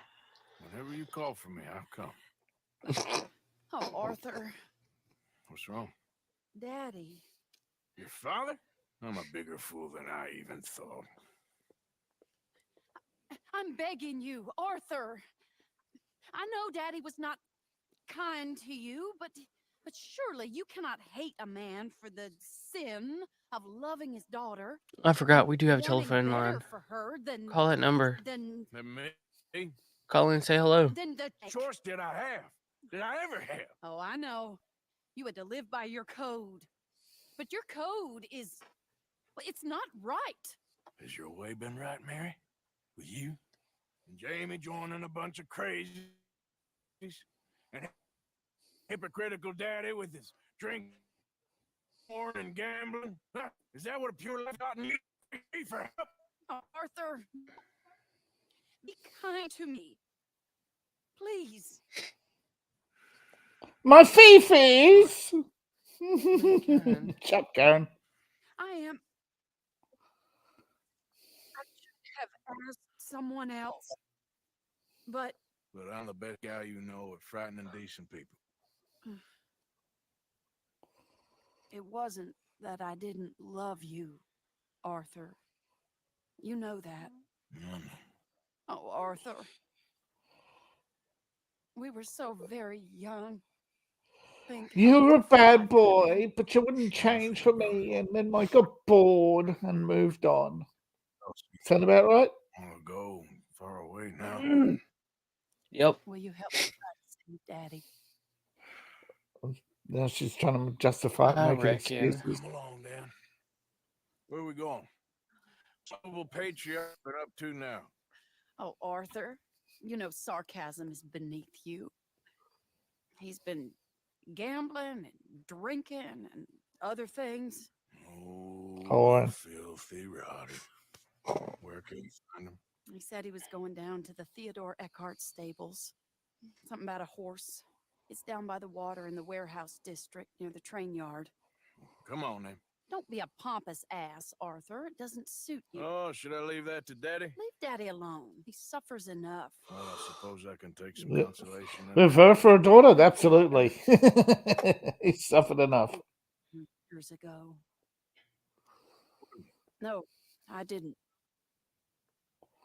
Whenever you call for me, I'll come. Oh, Arthur. What's wrong? Daddy. Your father? I'm a bigger fool than I even thought. I'm begging you, Arthur. I know Daddy was not kind to you, but surely you cannot hate a man for the sin of loving his daughter. I forgot we do have a wanting telephone better line. for her than Call that number. than Me? Call in and say hello. than the Choice did I have? Did I ever have? Oh, I know. You had to live by your code. But your code is it's not right. Has your way been right, Mary? With you and Jamie joining a bunch of crazies and hypocritical daddy with his drink, porn, and gambling? Huh? Is that what a pure life got in you for help? Oh, Arthur, be kind to me. Please. My fifis. Shut down. I should have asked someone else. But I'm the best guy you know at frightening decent people. it wasn't that I didn't love you, Arthur. You know that. No. Oh, Arthur. We were so very young. You were a bad boy, but you wouldn't change for me. And then I got bored and moved on. Sound about right? I want to go far away now. Yep. Will you help me try to save Daddy? Now she's trying to justify it, I making reckon. excuses. Come along, Dan. Where are we going? Noble patriarch been up to now? Oh, Arthur, you know sarcasm is beneath you. He's been gambling and drinking and other things. Oh, Filthy rotted. Where can you find him? He said he was going down to the Theodore Eckhart stables. Something about a horse. It's down by the water in the warehouse district near the train yard. Come on, then. Don't be a pompous ass, Arthur. It doesn't suit you. Oh, should I leave that to Daddy? Leave Daddy alone. He suffers enough. Well, I suppose I can take some Yeah. consolation in with her for a daughter, absolutely. He suffered enough. Years ago. No, I didn't.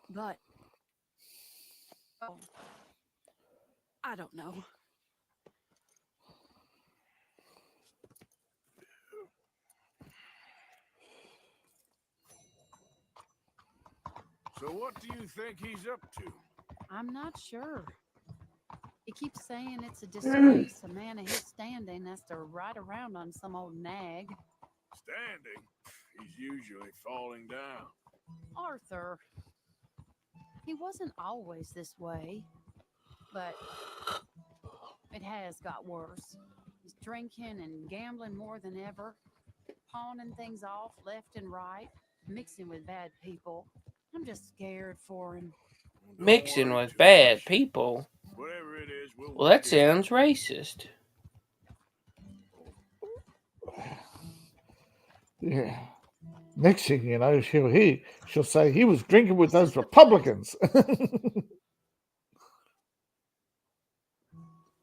But, oh, I don't know. So what do you think he's up to? I'm not sure. He keeps saying it's a disgrace a man of his standing has to ride around on some old nag. Standing? He's usually falling down. Arthur. He wasn't always this way, but it has got worse. He's drinking and gambling more than ever, pawning things off left and right, mixing with bad people. I'm just scared for him. Mixing with bad people? Whatever it is, Well, that sounds racist. Yeah. Next thing you know, she'll say he was drinking with those Republicans.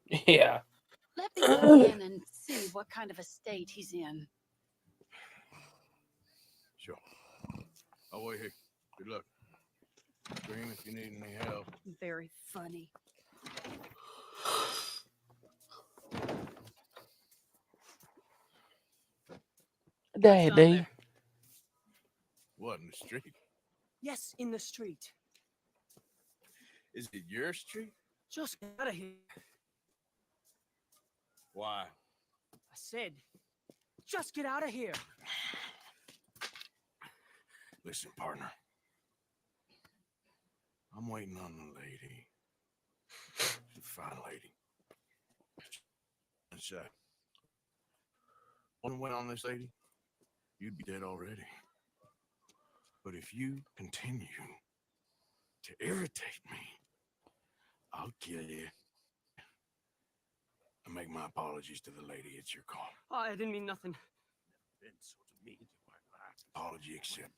Yeah. Let me go in and see what kind of a state he's in. Sure. I'll wait here. Good luck. Scream if you need any help. Very funny. Daddy. What, in the street? Yes, in the street. Is it your street? Just get out of here. Why? I said, just get out of here. Listen, partner. I'm waiting on the lady. She's a fine lady. Inside. One went on this lady, you'd be dead already. But if you continue to irritate me, I'll kill you. I make my apologies to the lady. It's your call. Oh, I didn't mean nothing. Been so to me. Apology accepted.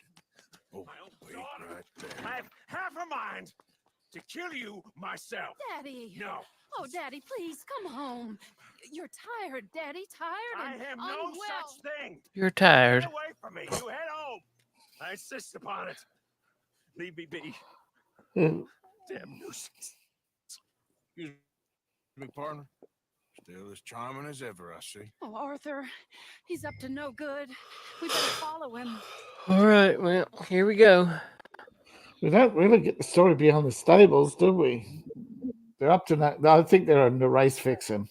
Oh, wait right there. I have half a mind to kill you myself. Daddy. No. Oh, Daddy, please come home. You're tired, Daddy. Tired I and have unwell. no such thing. You're tired. Get away from me. You head home. I insist upon it. Leave me be. Damn nuisance. Excuse me, partner. Still as charming as ever, I see. Oh, Arthur, he's up to no good. We better follow him. All right, well, here we go. We don't really get the story beyond the stables, do we? They're up to no. I think they're in the race fixing.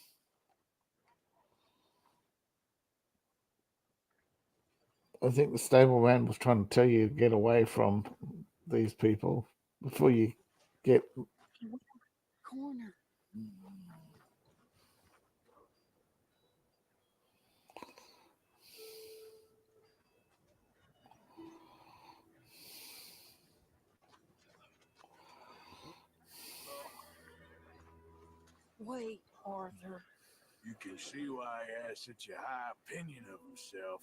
I think the stableman was trying to tell you to get away from these people before you get. Corner. Wait, Arthur. You can see why he has such a high opinion of himself.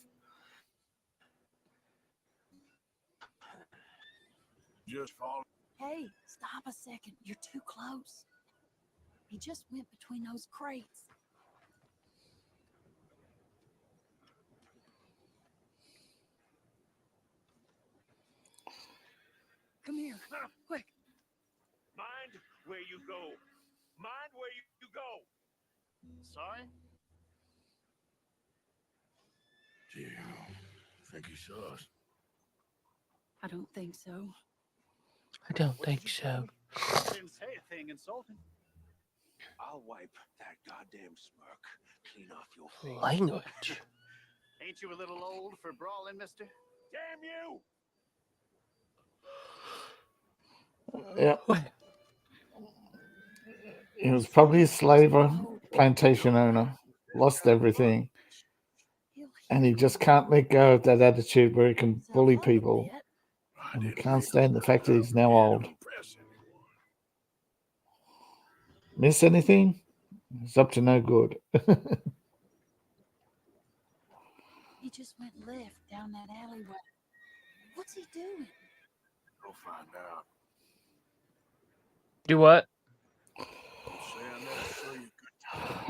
Just follow. Hey, stop a second. You're too close. He just went between those crates. Come here, quick. Mind where you go. Mind where you go. Sorry? Do you think he saw us? I don't think so. I don't think so. I didn't say a thing insulting. I'll wipe that goddamn smirk clean off your face. Language. Ain't you a little old for brawling, mister? Damn you! Yeah. He was probably a slaver, plantation owner, lost everything. He'll And he just can't let go of that attitude where he can bully people. And he can't stand the fact that he's now old. Miss anything? It's up to no good. He just went left down that alleyway. What's he doing? Go find out. Do what?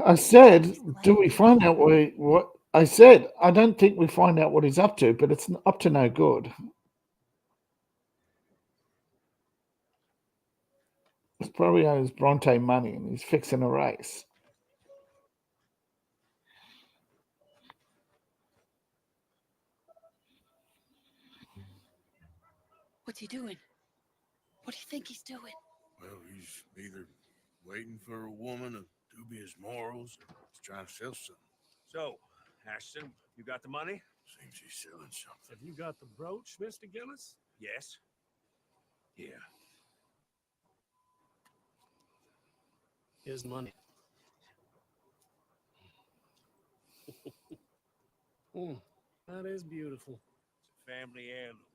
I said, do we find out what I said? I don't think we find out what he's up to, but it's up to no good. It's probably owes Bronte money and he's fixing a race. What's he doing? What do you think he's doing? Well, he's either waiting for a woman of dubious morals or he's trying to sell something. So, Ashton, you got the money? Seems he's selling something. Have you got the brooch, Mr. Gillis? Yes. Here. Here's money. That is beautiful. It's a family heirloom.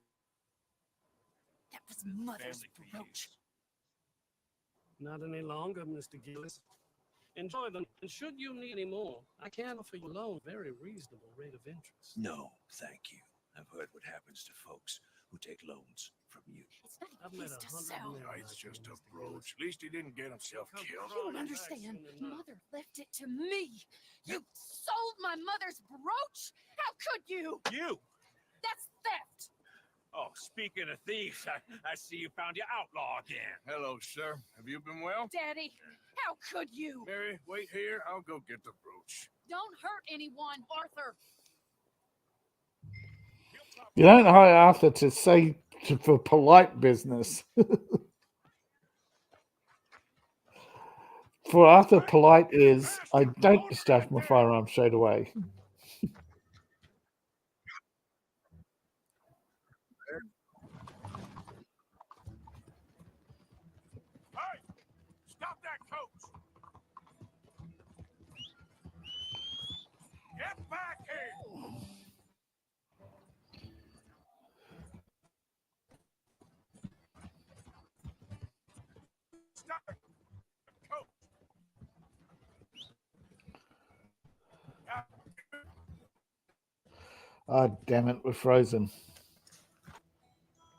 That was Mother's brooch. Not any longer, Mr. Gillis. Enjoy them, and should you need any more, I can offer you a loan, very reasonable rate of interest. No, thank you. I've heard what happens to folks who take loans from you. It's not I've met his to 100 sell. men It's just a brooch. At least he didn't get himself killed. You don't understand. Mother left it to me. You sold my mother's brooch? How could you? You! That's theft. Oh, speaking of thieves, I see you found your outlaw again. Hello, sir. Have you been well? Daddy, how could you? Mary, wait here. I'll go get the brooch. Don't hurt anyone, Arthur. You don't hire Arthur to say for polite business. For Arthur, polite is I don't discharge my firearm straight away. Stop that coach! Get back here! Stop it! Coach! Oh, damn it, we're frozen.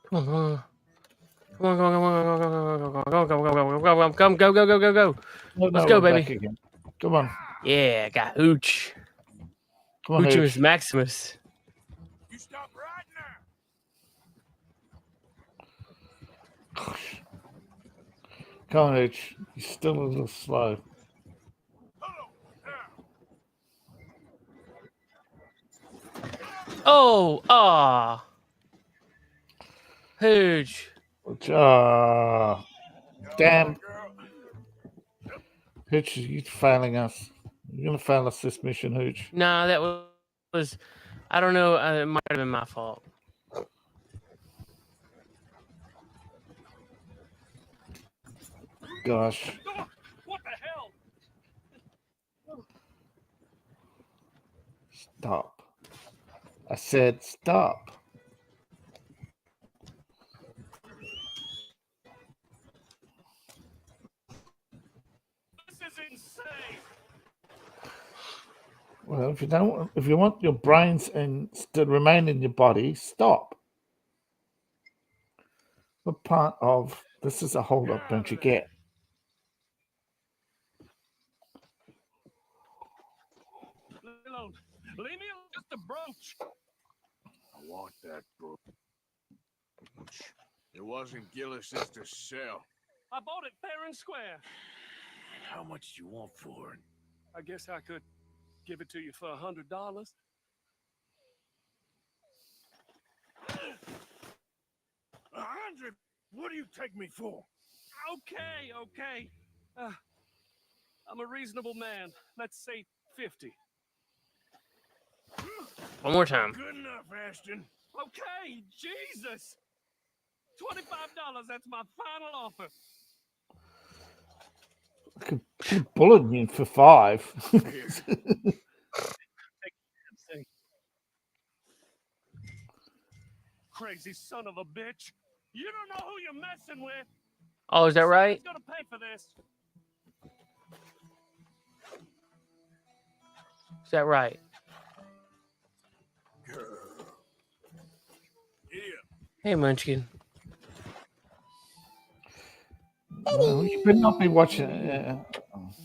Come on, come on, go. Let's go, we're baby. back again. Come on. Yeah, got Hooch. Come on, Hoochimus Hooch. Maximus. You stop right now! Come on, Hooch. You're still a little slow. Oh, Hooch. Damn. Hooch, you're failing us. You're going to fail us this mission, Hooch. No, that was I don't know. It might have been my fault. Gosh. What the hell? Stop. I said stop. This is insane. Well, if you want your brains to remain in your body, stop. What part of this is a hold up, don't you get? Leave me alone. Just a brooch. I want that brooch. It wasn't Gillis's to sell. I bought it fair and square. How much do you want for it? I guess I could give it to you for $100. $100? What do you take me for? Okay. I'm a reasonable man. Let's say 50. One more time. Good enough, Ashton. Okay, Jesus. $25. That's my final offer. I could put a bullet in you for 5. crazy son of a bitch. You don't know who you're messing with. Oh, is that right? Someone's gonna pay for this. Is that right? Hey, Munchkin. Well, you better not be watching it.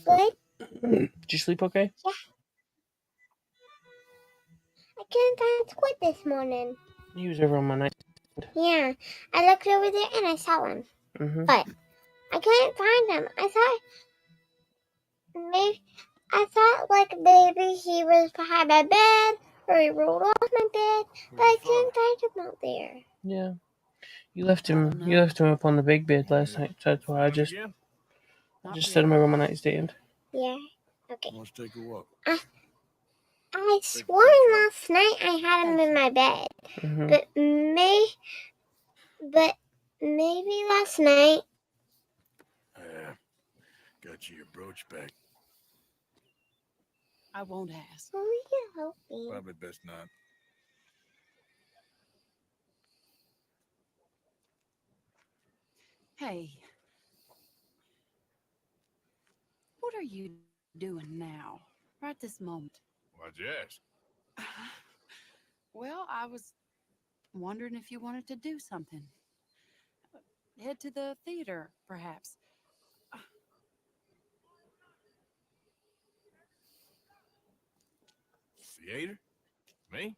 Good? Did you sleep okay? Yeah. I couldn't find Squid this morning. He was over on my nightstand. Yeah, I looked over there and I saw him. Mm-hmm. But I couldn't find him. I thought like maybe he was behind my bed or he rolled off my bed, but I couldn't find him out there. Yeah. You left him. You left him up on the big bed last night. So that's why I just set him over my nightstand. Yeah. Okay. Let's take a walk. I swore last night I had him in my bed, Mm-hmm. but maybe last night. Got you your brooch back. I won't ask. Will you help me? Probably best not. Hey. What are you doing now? Right this moment. Why'd you ask? Well, I was wondering if you wanted to do something. Head to the theater, perhaps. Theater? Me?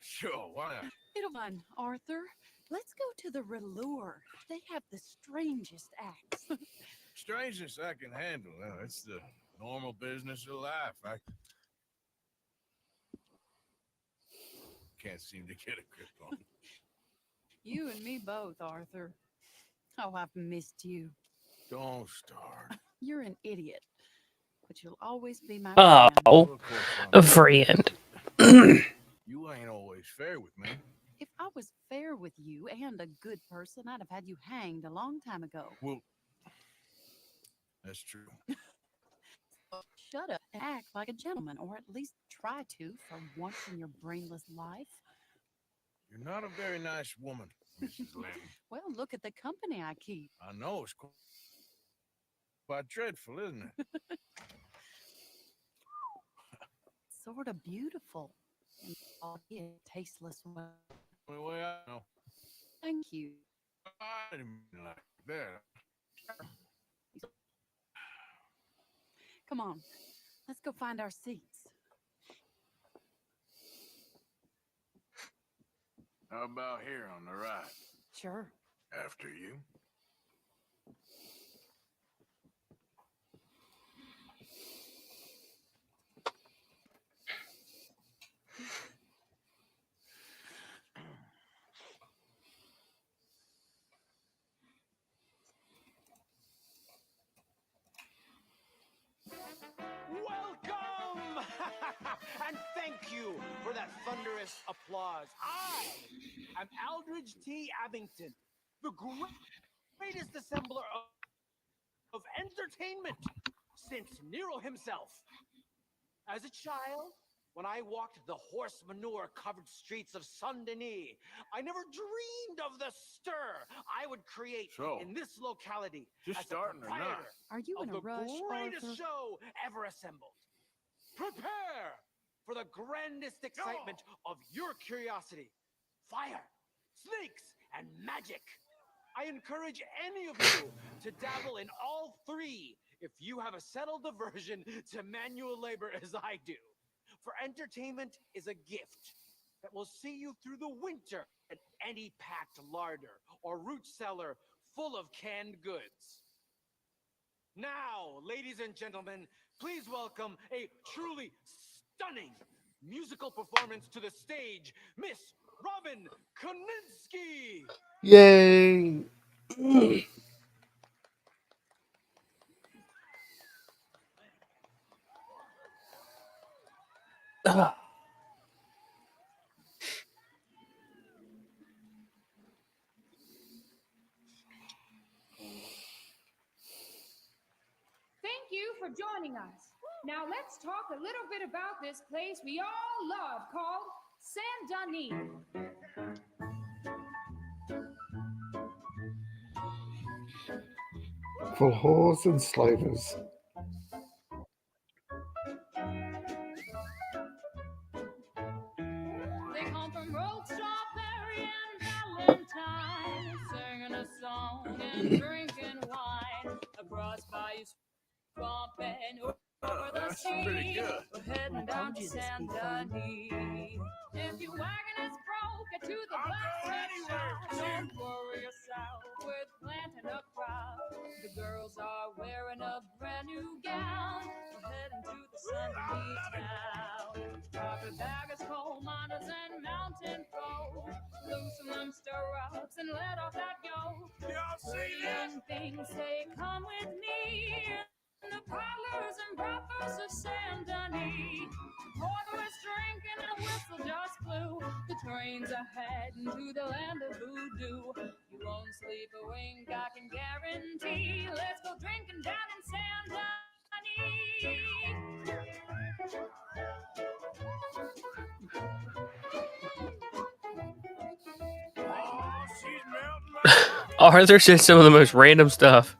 Sure, why not? It'll be fun, Arthur. Let's go to the Relure. They have the strangest acts. Strangeness I can handle. It's the normal business of life. I can't seem to get a grip on it. You and me both, Arthur. Oh, I've missed you. Don't start. You're an idiot, but you'll always be my Oh, friend. a friend. You ain't always fair with me. If I was fair with you and a good person, I'd have had you hanged a long time ago. Well, that's true. Shut up and act like a gentleman, or at least try to for once in your brainless life. You're not a very nice woman, Mrs. Lynn. Well, look at the company I keep. I know it's quite dreadful, isn't it? Sort of beautiful. And albeit tasteless way. Only way I know. Thank you. I didn't mean like that. Come on, let's go find our seats. How about here on the right? Sure. After you. Welcome! And thank you for that thunderous applause. I am Aldridge T. Abington, the greatest assembler of entertainment since Nero himself. As a child, when I walked the horse manure-covered streets of Saint-Denis, I never dreamed of the stir I would create in this locality just as starting a or not? proprietor Are you in a of the rush, greatest Arthur? show ever assembled. Prepare for the grandest excitement of your curiosity. Fire, snakes, and magic. I encourage any of you to dabble in all three if you have a settled aversion to manual labor as I do. For entertainment is a gift that will see you through the winter at any packed larder or root cellar full of canned goods. Now, ladies and gentlemen, please welcome a truly stunning musical performance to the stage, Miss Robin Koninsky. Yay! Thank you for joining us. Now let's talk a little bit about this place we all love called Saint Denis. For whores and slavers. They come from Rogue, Strawberry, and Valentine, singing a song and drinking wine across Bayou Swamp and over the sea. We're heading down to Saint Denis. If your wagon is broke to the blacksmith shop, don't worry yourself with planting a crop. The girls are wearing a brand new gown. We're heading to the Saint Denis town. Carpetbaggers, coal miners, and mountain folk, loosen them stirrups and let off that yoke. Pretty young things say, come with me. The parlors and brothels of Saint Denis. Porter is drinking and a whistle just blew. The trains are heading to the land of voodoo. You won't sleep a wink, I can guarantee. Let's go drinking down in Saint Denis. Arthur said some of the most random stuff.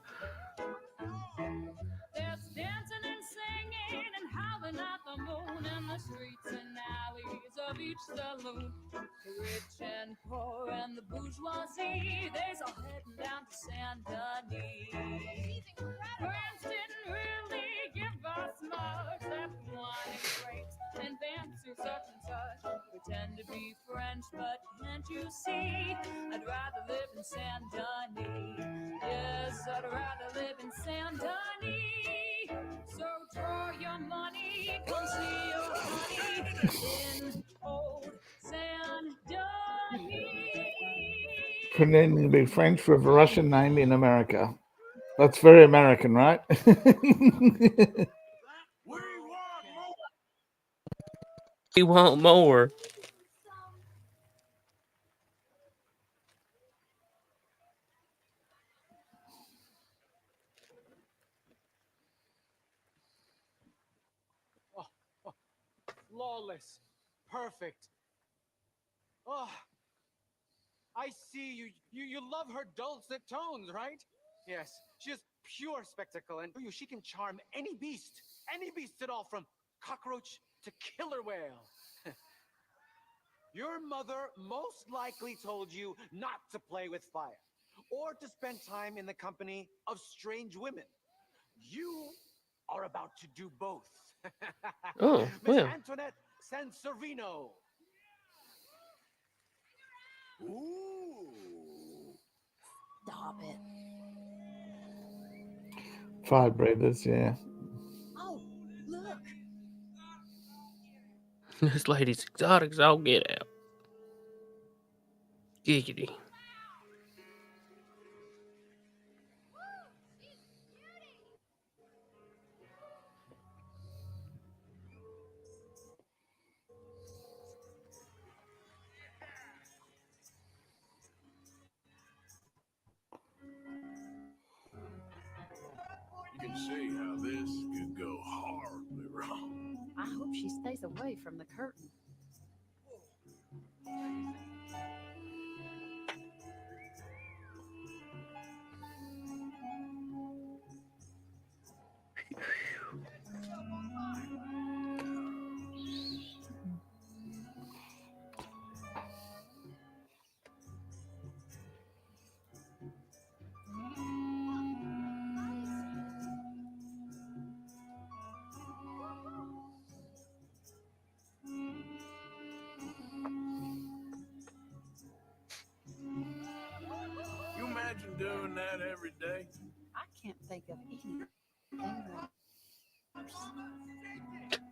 There's dancing and singing and howling at the moon in the streets and alleys of each saloon. The rich and poor and the bourgeoisie, they's all heading down to Saint Denis. France didn't really give us much, except wine and grapes and fancy such and such. Pretend to be French, but can't you see? I'd rather live in Saint Denis. Yes, I'd rather live in Saint Denis. So draw your money, come see your honey in old Saint Denis. Pretending to be French with a Russian name in America. That's very American, right? We want more. Flawless. Perfect. Oh, I see you. You love her dulcet tones, right? Yes, she has pure spectacle, and she can charm any beast at all, from cockroach to killer whale. Your mother most likely told you not to play with fire, or to spend time in the company of strange women. You are about to do both. Oh, Miss well. Antoinette Sansorino. Ooh. Stop it. 5 breathers, yeah. Oh, look. This lady's exotic's all get out. Giggity. You can see how this could go horribly wrong. I hope she stays away from the curtain. You imagine doing that every day? I can't think of anything worse.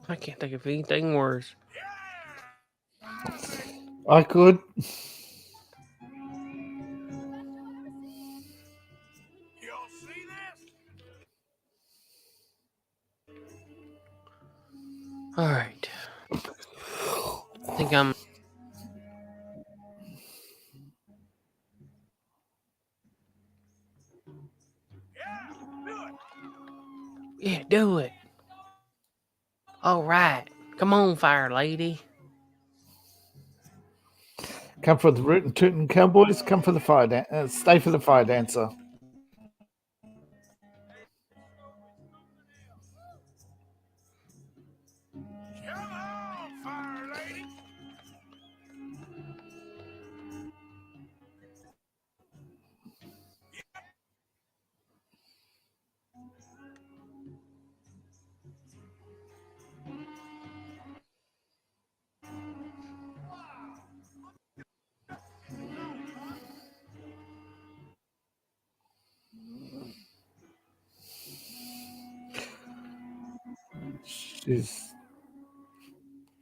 I can't think of anything worse. I could. Y'all see this? All right. I think I'm. Yeah, do it. All right. Come on, fire lady. Come for the rootin' tootin' cowboys. Come for the fire. Stay for the fire dancer. Come on, fire lady.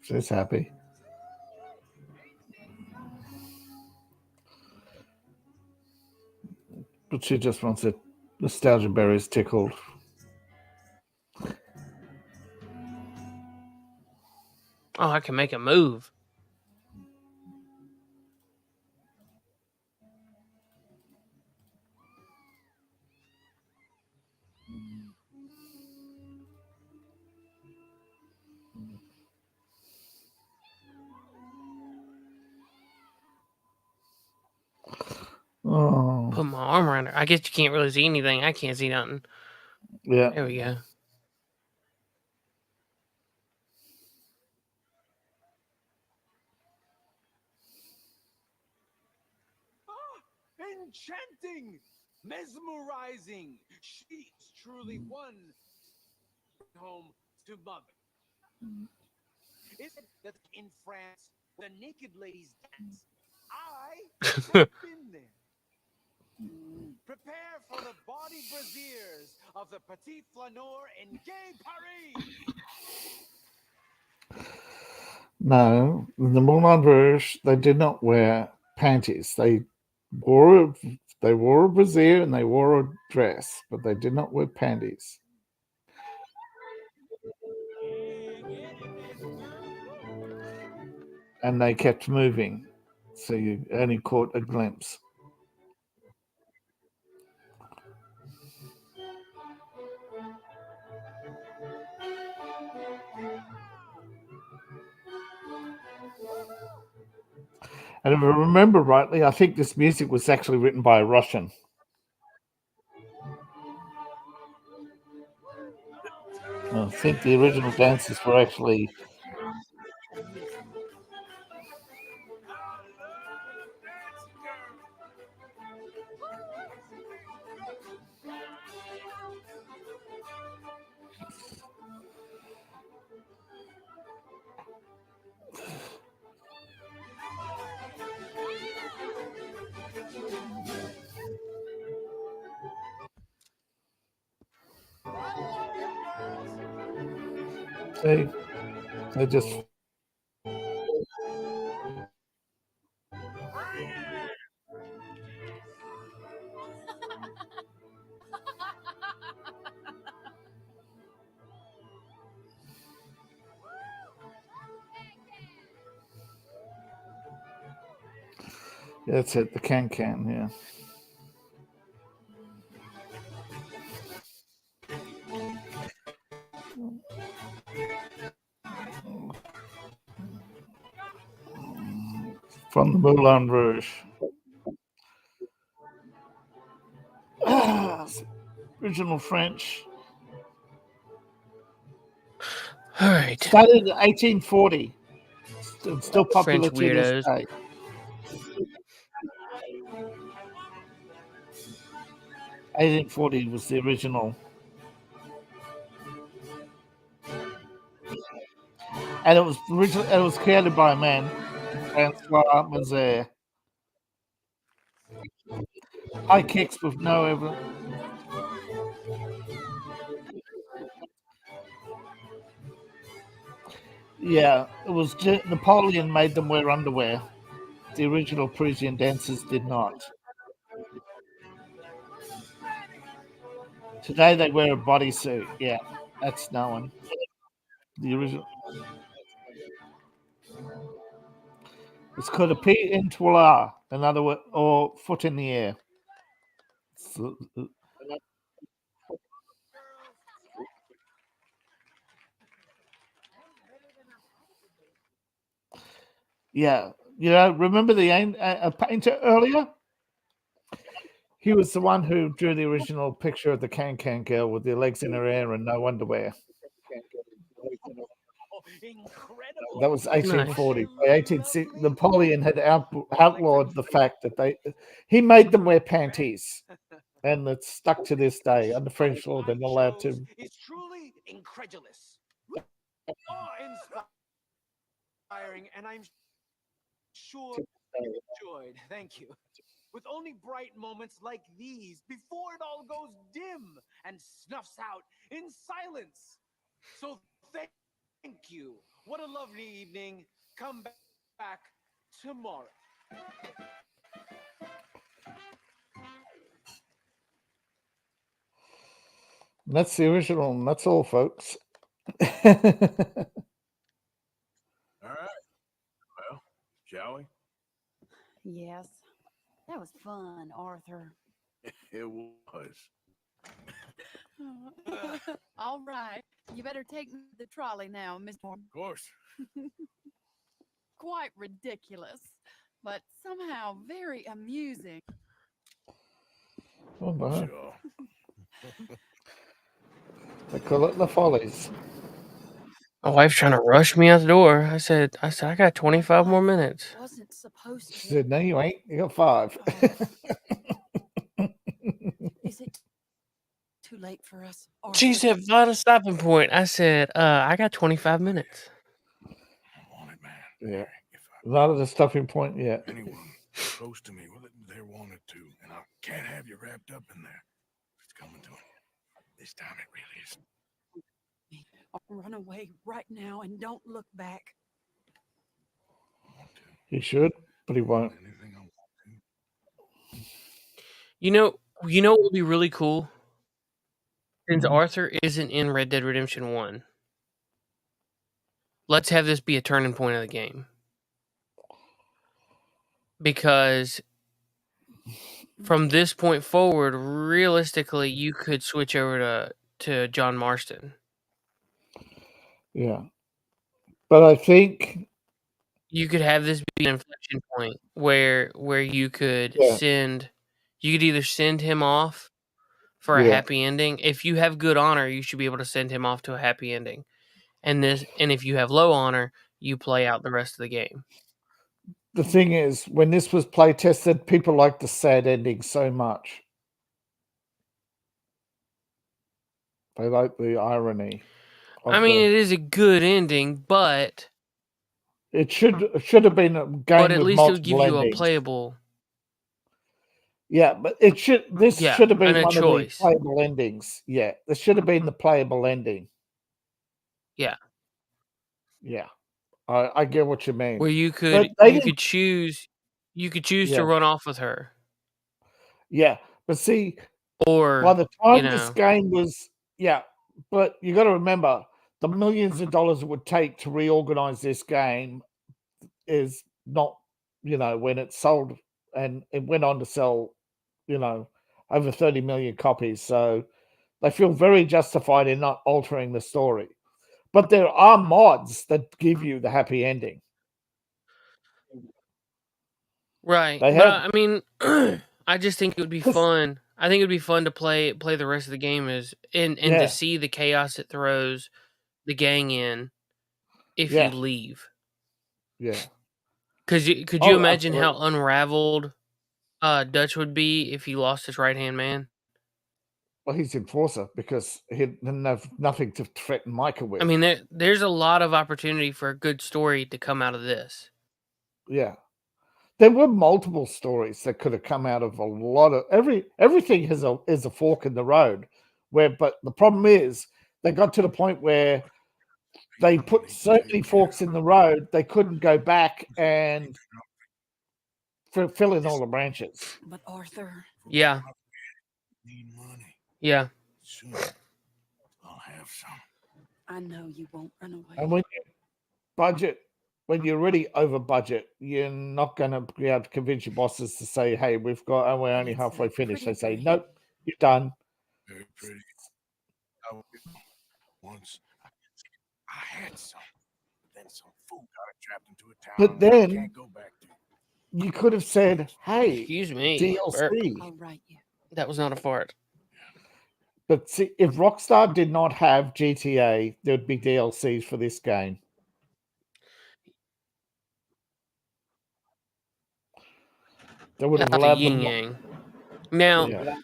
She's happy. But she just wants her nostalgia berries tickled. Oh, I can make a move. Oh. Put my arm around her. I guess you can't really see anything. I can't see nothing. Yeah. There we go. Enchanting! Mesmerizing! She's truly one home to mother. Is it that in France, the naked ladies dance? I have been there. Prepare for the body brassiers of the Petit Flaneur in Gay Paris! No, in the Moulin Rouge, they did not wear panties. They wore a brassiere and they wore a dress, but they did not wear panties. And they kept moving, so you only caught a glimpse. And if I remember rightly, I think this music was actually written by a Russian. I think the original dances were actually. They just. That's it, the can, yeah. From the Moulin Rouge. Original French. All right. Started in 1840. Still popular French to this weirdos. day. "1840" was the original. And it was created by a man, Francois Mazet. High kicks with no ever. Yeah, it was Napoleon made them wear underwear. The original Parisian dancers did not. Today they wear a bodysuit. Yeah, that's known. The original. It's called a pied en toile, in other words, or foot in the air. Yeah, You know, remember the painter earlier? He was the one who drew the original picture of the Can girl with their legs in her hair and no underwear. That was 1840. By 1860, Napoleon had outlawed the fact that he made them wear panties, and it's stuck to this day. Under French law, they're not allowed to. Is truly incredulous, awe-inspiring, and I'm sure enjoyed. Thank you. With only bright moments like these before it all goes dim and snuffs out in silence. So thank you. What a lovely evening. Come back tomorrow. That's the original, and that's all, folks. All right. Well, shall we? Yes. That was fun, Arthur. It was. All right. You better take me to the trolley now, Miss Moore. Of course. Quite ridiculous, but somehow very amusing. Oh, my. Sure. They call it the Follies. My wife's trying to rush me out the door. I said, I got 25 more minutes. Wasn't supposed to. She said, "No, you ain't. You got 5." Is it too late for us? She said, find a stopping point. I said, I got 25 minutes. Yeah. Not at the stopping point yet. Anyone close to me, well, they wanted to, and I can't have you wrapped up in there. It's coming to an end. This time it really is. Run away right now and don't look back. He should, but he won't. You know what would be really cool? Since Arthur isn't in Red Dead Redemption 1, let's have this be a turning point of the game. Because from this point forward, realistically, you could switch over to John Marston. Yeah. But I think you could have this be an inflection point where you could you could either send him off for a happy ending. If you have good honor, you should be able to send him off to a happy ending. And if you have low honor, you play out the rest of the game. The thing is, when this was play tested, people liked the sad ending so much. They like the irony. I mean, it is a good ending, but it should have been a game but at with least multiple it would give you endings. a playable. Yeah, but it should. This should have been one choice. of the playable endings. Yeah, this should have been the playable ending. Yeah. Yeah, I get what you mean. Where you could choose to run off with her. Yeah, but see, or by the time this game was, but you got to remember the millions of dollars it would take to reorganize this game is not, when it sold and it went on to sell, over 30 million copies. So they feel very justified in not altering the story. But there are mods that give you the happy ending. Right. I mean, I just think it would be fun. I think it would be fun to play the rest of the game and to see the chaos it throws the gang in if you leave. Yeah. Could you imagine how unraveled Dutch would be if he lost his right-hand man? Well, he's enforcer because he didn't have nothing to threaten Micah with. I mean, there's a lot of opportunity for a good story to come out of this. Yeah. There were multiple stories that could have come out of a lot of everything is a fork in the road. But the problem is they got to the point where they put so many forks in the road they couldn't go back and fill in all the branches. But Arthur. Yeah. Yeah. Soon I'll have some. I know you won't run away. And when you're really over budget, you're not going to be able to convince your bosses to say, "Hey, we're only halfway finished." They say, "Nope, you're done." Very pretty. Once I had some, then some fool got it trapped into a town But that I then can't go back to. you could have said, "Hey, excuse me, DLC." I'll write you. That was not a fart. But see, if Rockstar did not have GTA, there would be DLCs for this game. They would have Not the allowed yin them. yang. Now, Yeah.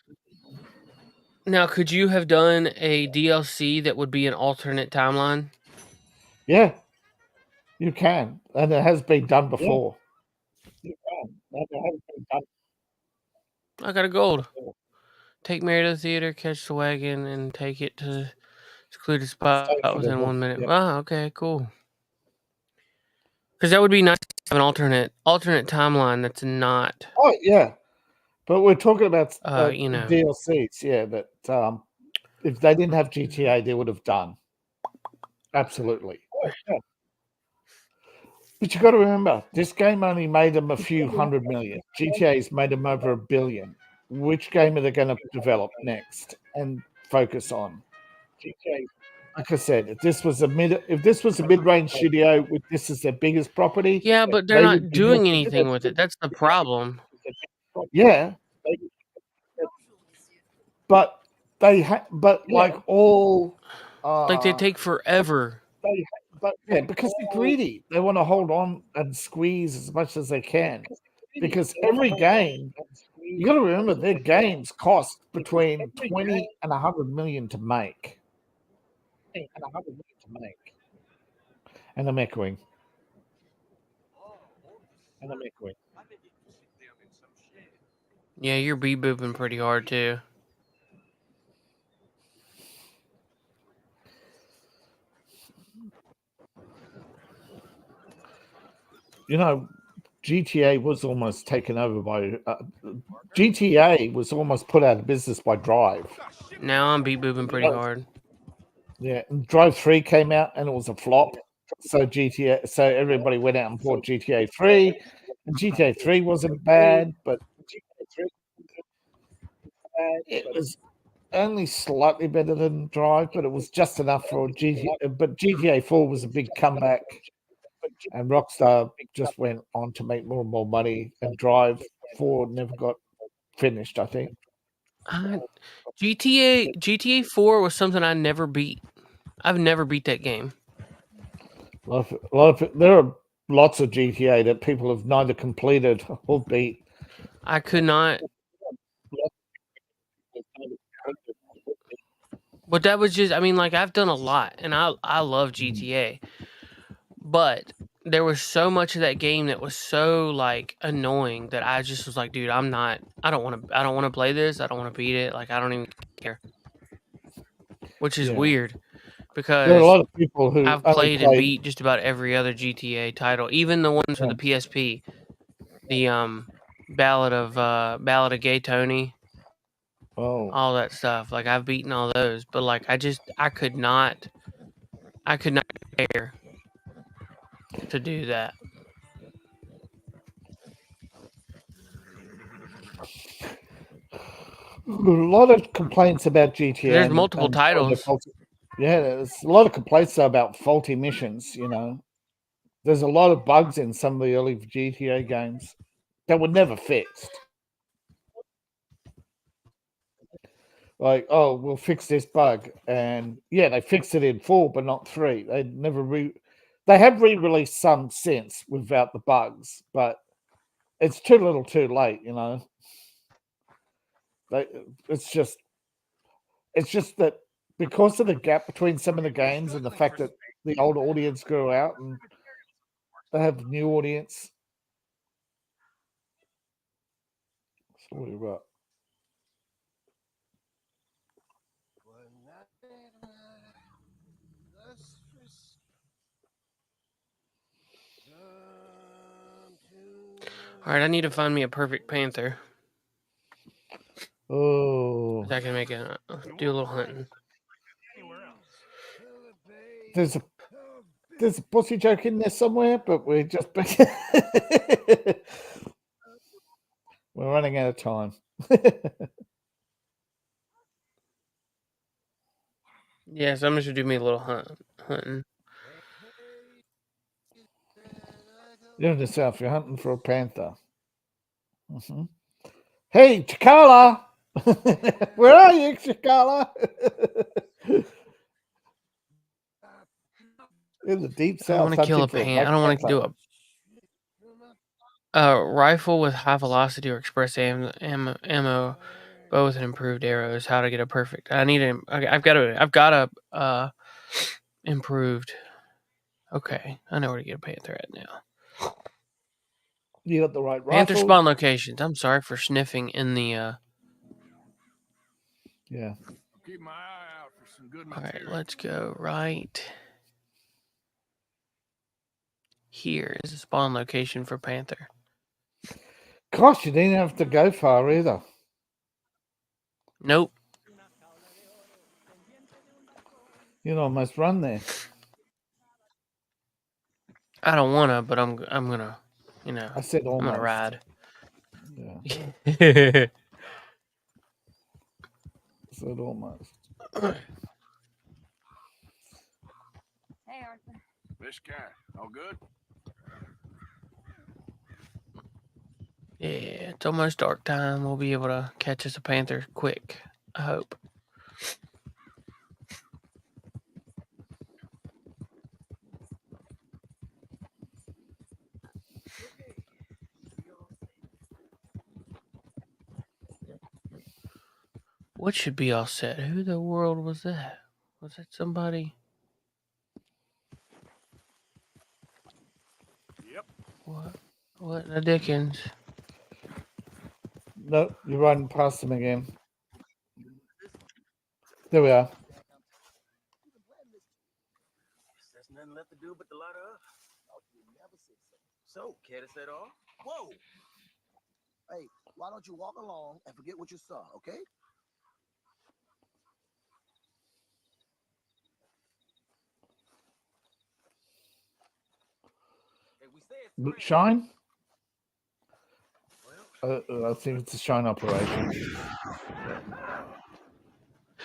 now, could you have done a DLC that would be an alternate timeline? Yeah, you can, and it has been done before. I got a gold. Take Mary to the theater, catch the wagon, and take it to secluded spot within 1 minute. Yep. Wow, okay, cool. Because that would be nice to have an alternate timeline that's not. Oh yeah, but we're talking about you know, DLCs. Yeah, that if they didn't have GTA, they would have done. Absolutely. Yeah. But you got to remember, this game only made them a few hundred million. GTA's made them over $1 billion. Which game are they going to develop next and focus on? GTA. Like I said, if this was a mid-range studio with this as their biggest property, yeah, but they're they not would be doing looking- anything with it. That's the problem. Yeah, but like all, Like they take forever. Yeah, because they're greedy. They want to hold on and squeeze as much as they can. Because every game, you got to remember, their games cost between 20 and 100 million to make. And I'm echoing. Yeah, you're bee-booping pretty hard too. You know, GTA was almost taken over by GTA was almost put out of business by Drive. Now I'm bee-booping pretty hard. Yeah, and Drive 3 came out and it was a flop. So everybody went out and bought GTA 3. And GTA 3 wasn't bad, but it was only slightly better than Drive, but it was just enough for GTA. But GTA 4 was a big comeback. And Rockstar just went on to make more and more money, and Drive 4 never got finished, I think. GTA 4 was something I never beat. I've never beat that game. There are lots of GTA that people have neither completed or beat. I could not. But that was just, I mean, like, I've done a lot, and I love GTA. But there was so much of that game that was so, like, annoying that I just was like, dude, I don't want to play this. I don't want to beat it. Like, I don't even care. Which is weird. Because there are a lot of people who I've played and beat just about every other GTA title, even the ones for the PSP. The Ballad of Gay Tony. Oh. All that stuff. Like, I've beaten all those, but like I could not care to do that. A lot of complaints about GTA. There's multiple titles. Yeah, there's a lot of complaints about faulty missions, you know. There's a lot of bugs in some of the early GTA games that were never fixed. Like, oh, we'll fix this bug. And yeah, they fixed it in 4, but not 3. They have re-released some since without the bugs, but it's too little too late, you know. It's just that because of the gap between some of the games and the fact that the old audience grew out and they have new audience. So what about? All right, I need to find me a perfect panther. Oh, I can do a little hunting. There's a pussy joke in there somewhere, but we're just we're running out of time. Yeah, someone should do me a little hunting. You're in the south. You're hunting for a panther. Mm-hmm. Hey, Chikala! Where are you, Chikala? In the deep I south, want to kill a hunting for a pan. black I don't want to panther. do a rifle with high velocity or express ammo, bow with improved arrows. How to get a perfect? I need him. I've got a improved. Okay, I know where to get a panther at now. You got the right Panther rifle. spawn locations. I'm sorry for sniffing in the. Yeah. Keep my eye out for some good All right, material. let's go right here is a spawn location for panther. Gosh, you didn't have to go far either. Nope. You'd almost run there. I don't wanna, but I'm gonna, you know. I said I'm gonna almost. ride. Yeah. I said almost. Hey, Arthur. This guy, all good? Yeah, it's almost dark time. We'll be able to catch us a panther quick. I hope. What should be all set? Who the world was that? Was it somebody? Yep. What in the dickens? Nope, you're running past them again. There we are. There's nothing left to do but to light her up. So, care to set off? Whoa! Hey, why don't you walk along and forget what you saw, okay? Shine? I think it's a shine operation.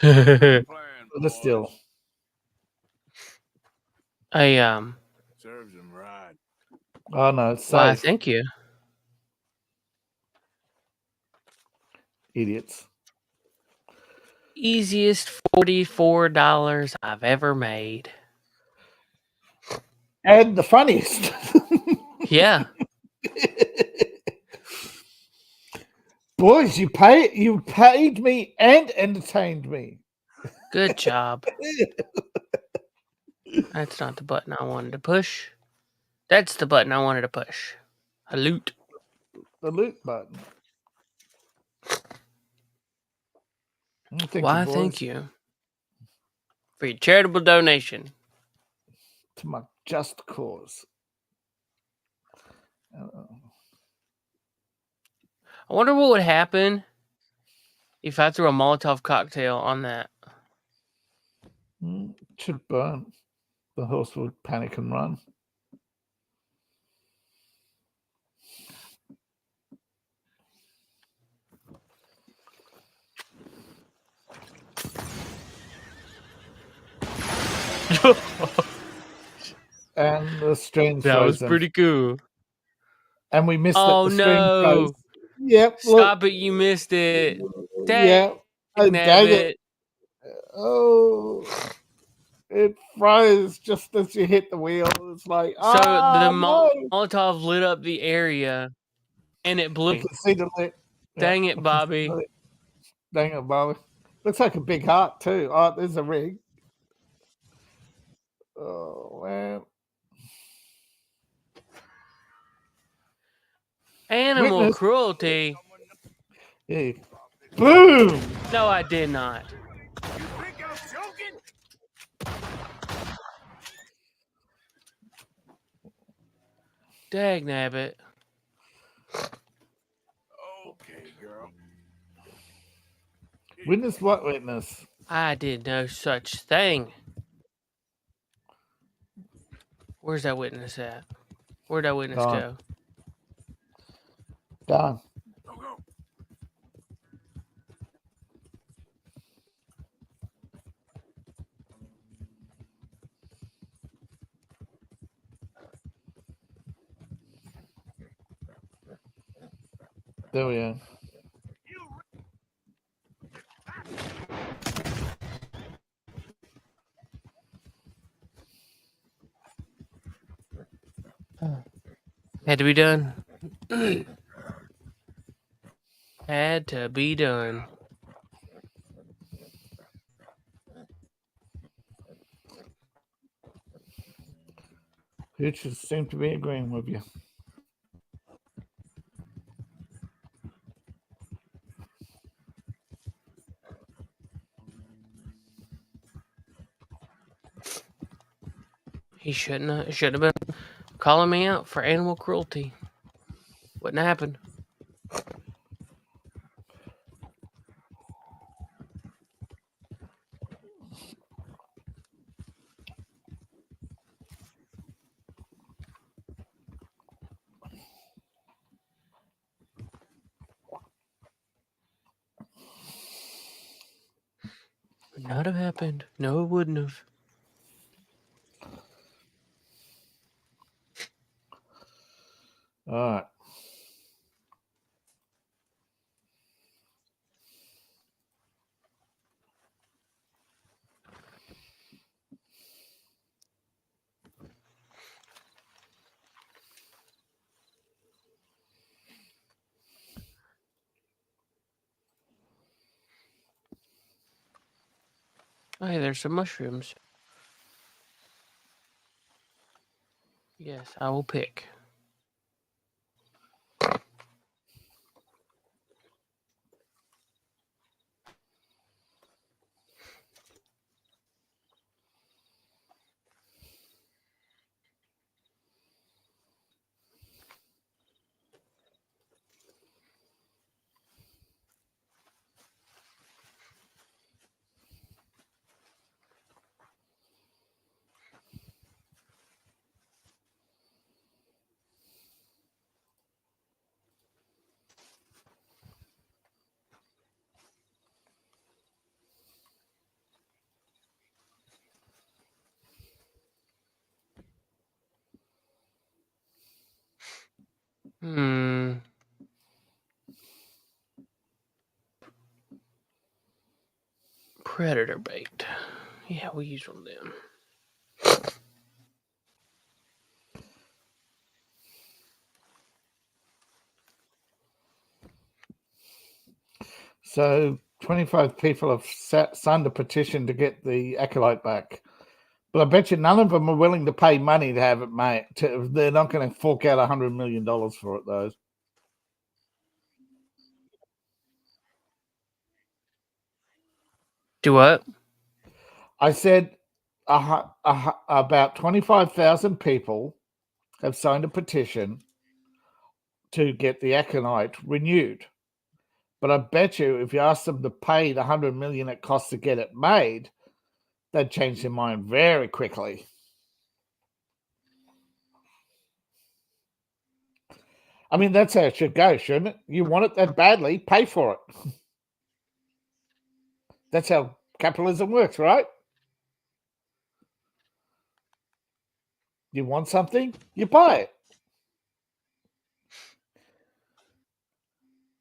But still. Serves him right. Oh no, it's Why, safe. thank you. Idiots. Easiest $44 I've ever made. And the funniest. Yeah. Boys, you paid me and entertained me. Good job. That's not the button I wanted to push. That's the button I wanted to push. A loot. The loot button. Why, thank you for your charitable donation to my just cause. I wonder what would happen if I threw a Molotov cocktail on that. It should burn. The horse would panic and run. And the stream's That was frozen. pretty cool. And we missed it. Oh, The stream no. froze. Yep. Stop it. You missed it. Yeah. Oh, dang it. Oh. It froze just as you hit the wheel. It's like, So the no. Molotov lit up the area and it blew. You can see the lit. Dang it, Bobby. Dang it, Bobby. Looks like a big heart, too. Oh, there's a rig. Oh, man. Animal Witness. cruelty. Yeah. Boom! No, I did not. Dag nabbit. Okay, girl. Witness what witness? I did no such thing. Where's that witness at? Where'd that witness go? Gone. There we go. Had to be done. Had to be done. Hooch seem to be agreeing with you. He shouldn't have been calling me out for animal cruelty. Wouldn't have happened. Would not have happened. No, it wouldn't have. All right. Oh, hey, there's some mushrooms. Yes, I will pick. Predator bait. Yeah, we'll use one of them. So 25 people have signed a petition to get the Acolyte back. But I bet you none of them are willing to pay money to have it made. They're not going to fork out $100 million for it, though. Do what? I said about 25,000 people have signed a petition to get the Acolyte renewed. But I bet you if you ask them to pay the $100 million it costs to get it made, they'd change their mind very quickly. I mean, that's how it should go, shouldn't it? You want it that badly, pay for it. That's how capitalism works, right? You want something, you buy it.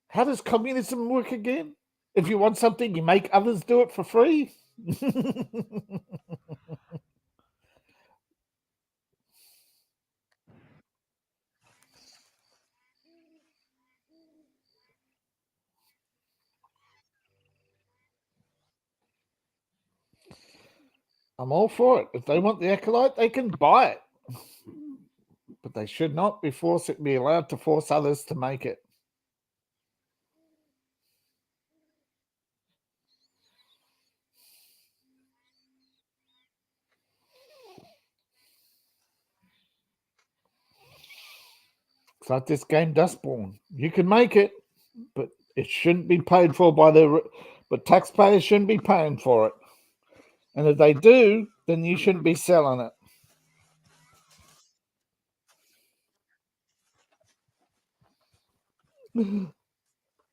How does communism work again? If you want something, you make others do it for free? I'm all for it. If they want the Acolyte, they can buy it. But they should not be allowed to force others to make it. It's like this game Dustborn. You can make it, but it shouldn't be paid for but taxpayers shouldn't be paying for it. And if they do, then you shouldn't be selling it.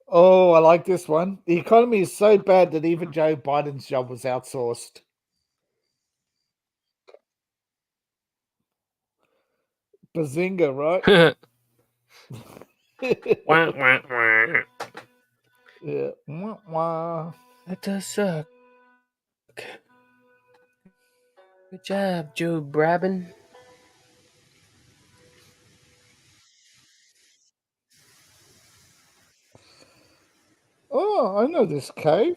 Oh, I like this one. The economy is so bad that even Joe Biden's job was outsourced. Bazinga, right? Wah, wah, wah. Yeah. Wah, wah. That does suck. Good job, Joe Brabin. Oh, I know this cave.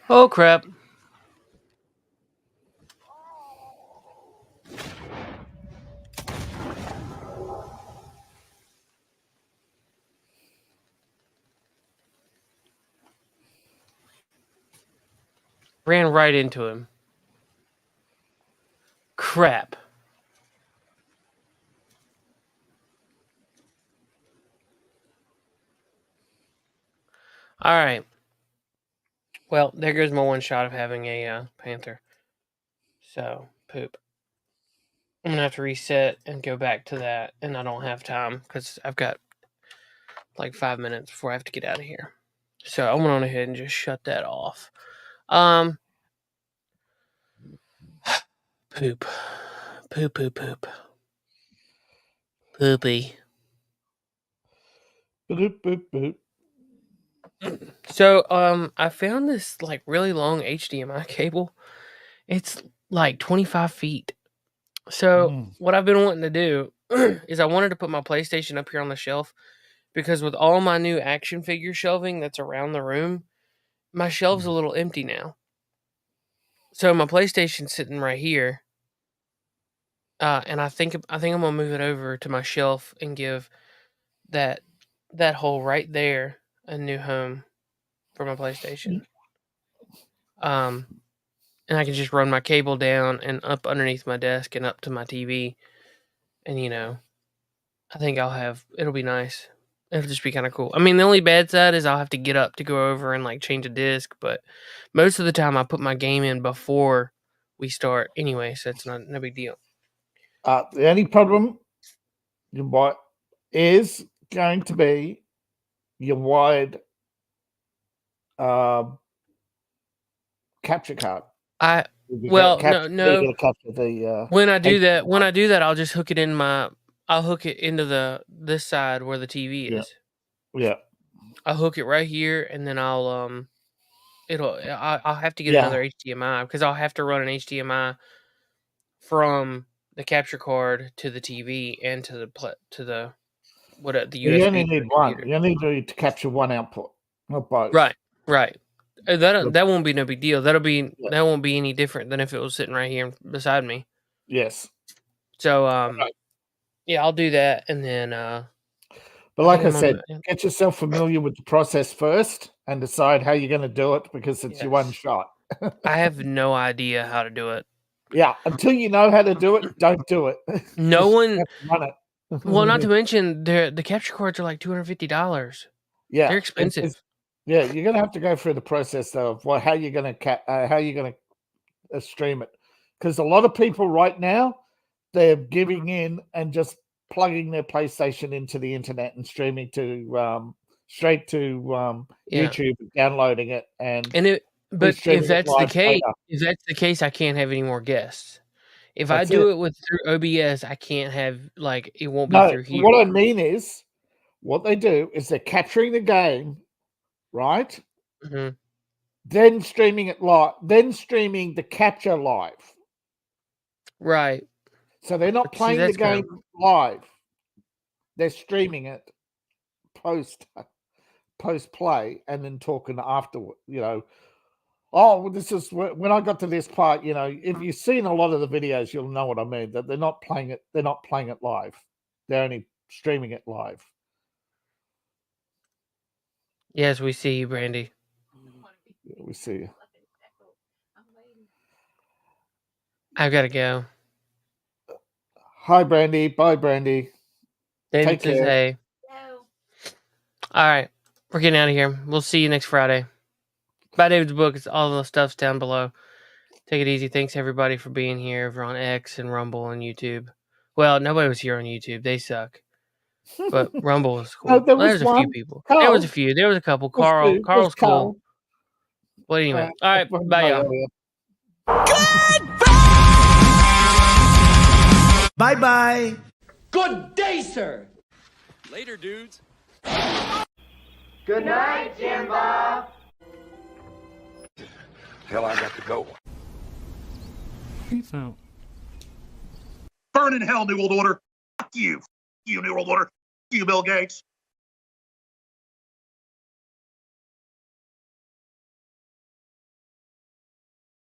Oh, crap. Ran right into him. Crap. All right. Well, there goes my one shot of having a panther. So, poop. I'm going to have to reset and go back to that, and I don't have time because I've got like 5 minutes before I have to get out of here. So, I went on ahead and just shut that off. Poop. Poop, poop, poop. Poopy. Boop, boop, boop. So, I found this like really long HDMI cable. It's like 25 feet. So, what I've been wanting to do is I wanted to put my PlayStation up here on the shelf because with all my new action figure shelving that's around the room, my shelf's a little empty now. So my PlayStation's sitting right here, and I think I'm gonna move it over to my shelf and give that hole right there a new home for my PlayStation. And I can just run my cable down and up underneath my desk and up to my TV, and I think it'll be nice. It'll just be kind of cool. I mean, the only bad side is I'll have to get up to go over and like change a disc, but most of the time I put my game in before we start anyway, so it's no big deal. The only problem is going to be your wired capture card. No. When I do that, I'll just hook it in I'll hook it into this side where the TV is. Yeah. I'll hook it right here, and then I'll have to get another HDMI because I'll have to run an HDMI from the capture card to the TV and to the USB. You only need one. You only need to capture one output, not both. Right. That won't be no big deal. That won't be any different than if it was sitting right here beside me. Yes. So yeah, I'll do that, and then. But like I said, get yourself familiar with the process first and decide how you're going to do it because it's your one shot. I have no idea how to do it. Yeah, until you know how to do it, don't do it. No one run it. Well, not to mention the capture cards are like $250. Yeah, they're expensive. Yeah, you're going to have to go through the process of how you're going to stream it, because a lot of people right now they're giving in and just plugging their PlayStation into the internet and streaming to straight to YouTube, downloading it, but if that's the case, I can't have any more guests. If I do it through OBS, I can't have it won't be through here. What I mean is, what they do is they're capturing the game, right? Mm-hmm. Then streaming it live, then streaming the capture live. Right. So they're not playing the game live. They're streaming it post play and then talking afterward. You know, oh, this is when I got to this part. You know, if you've seen a lot of the videos, you'll know what I mean. That they're not playing it. They're not playing it live. They're only streaming it live. Yes, we see you, Brandy. Yeah, we see you. I've got to go. Hi, Brandy. Bye, Brandy. David Take says care. hey. All right. We're getting out of here. We'll see you next Friday. Buy David's book. It's all the stuff's down below. Take it easy. Thanks, everybody, for being here over on X and Rumble and YouTube. Well, nobody was here on YouTube. They suck. But Rumble was cool. No, there was There's a few one. people. Carl. There was a few. There was a couple. Carl's cool. Carl. Well, anyway. All right. Bye, y'all. Bye-bye. Good day, sir. Later, dudes. Good night, Jimbo. Hell, I got to go. Peace out. Burn in hell, New World Order. Fuck you. Fuck you, New World Order. Fuck you, Bill Gates.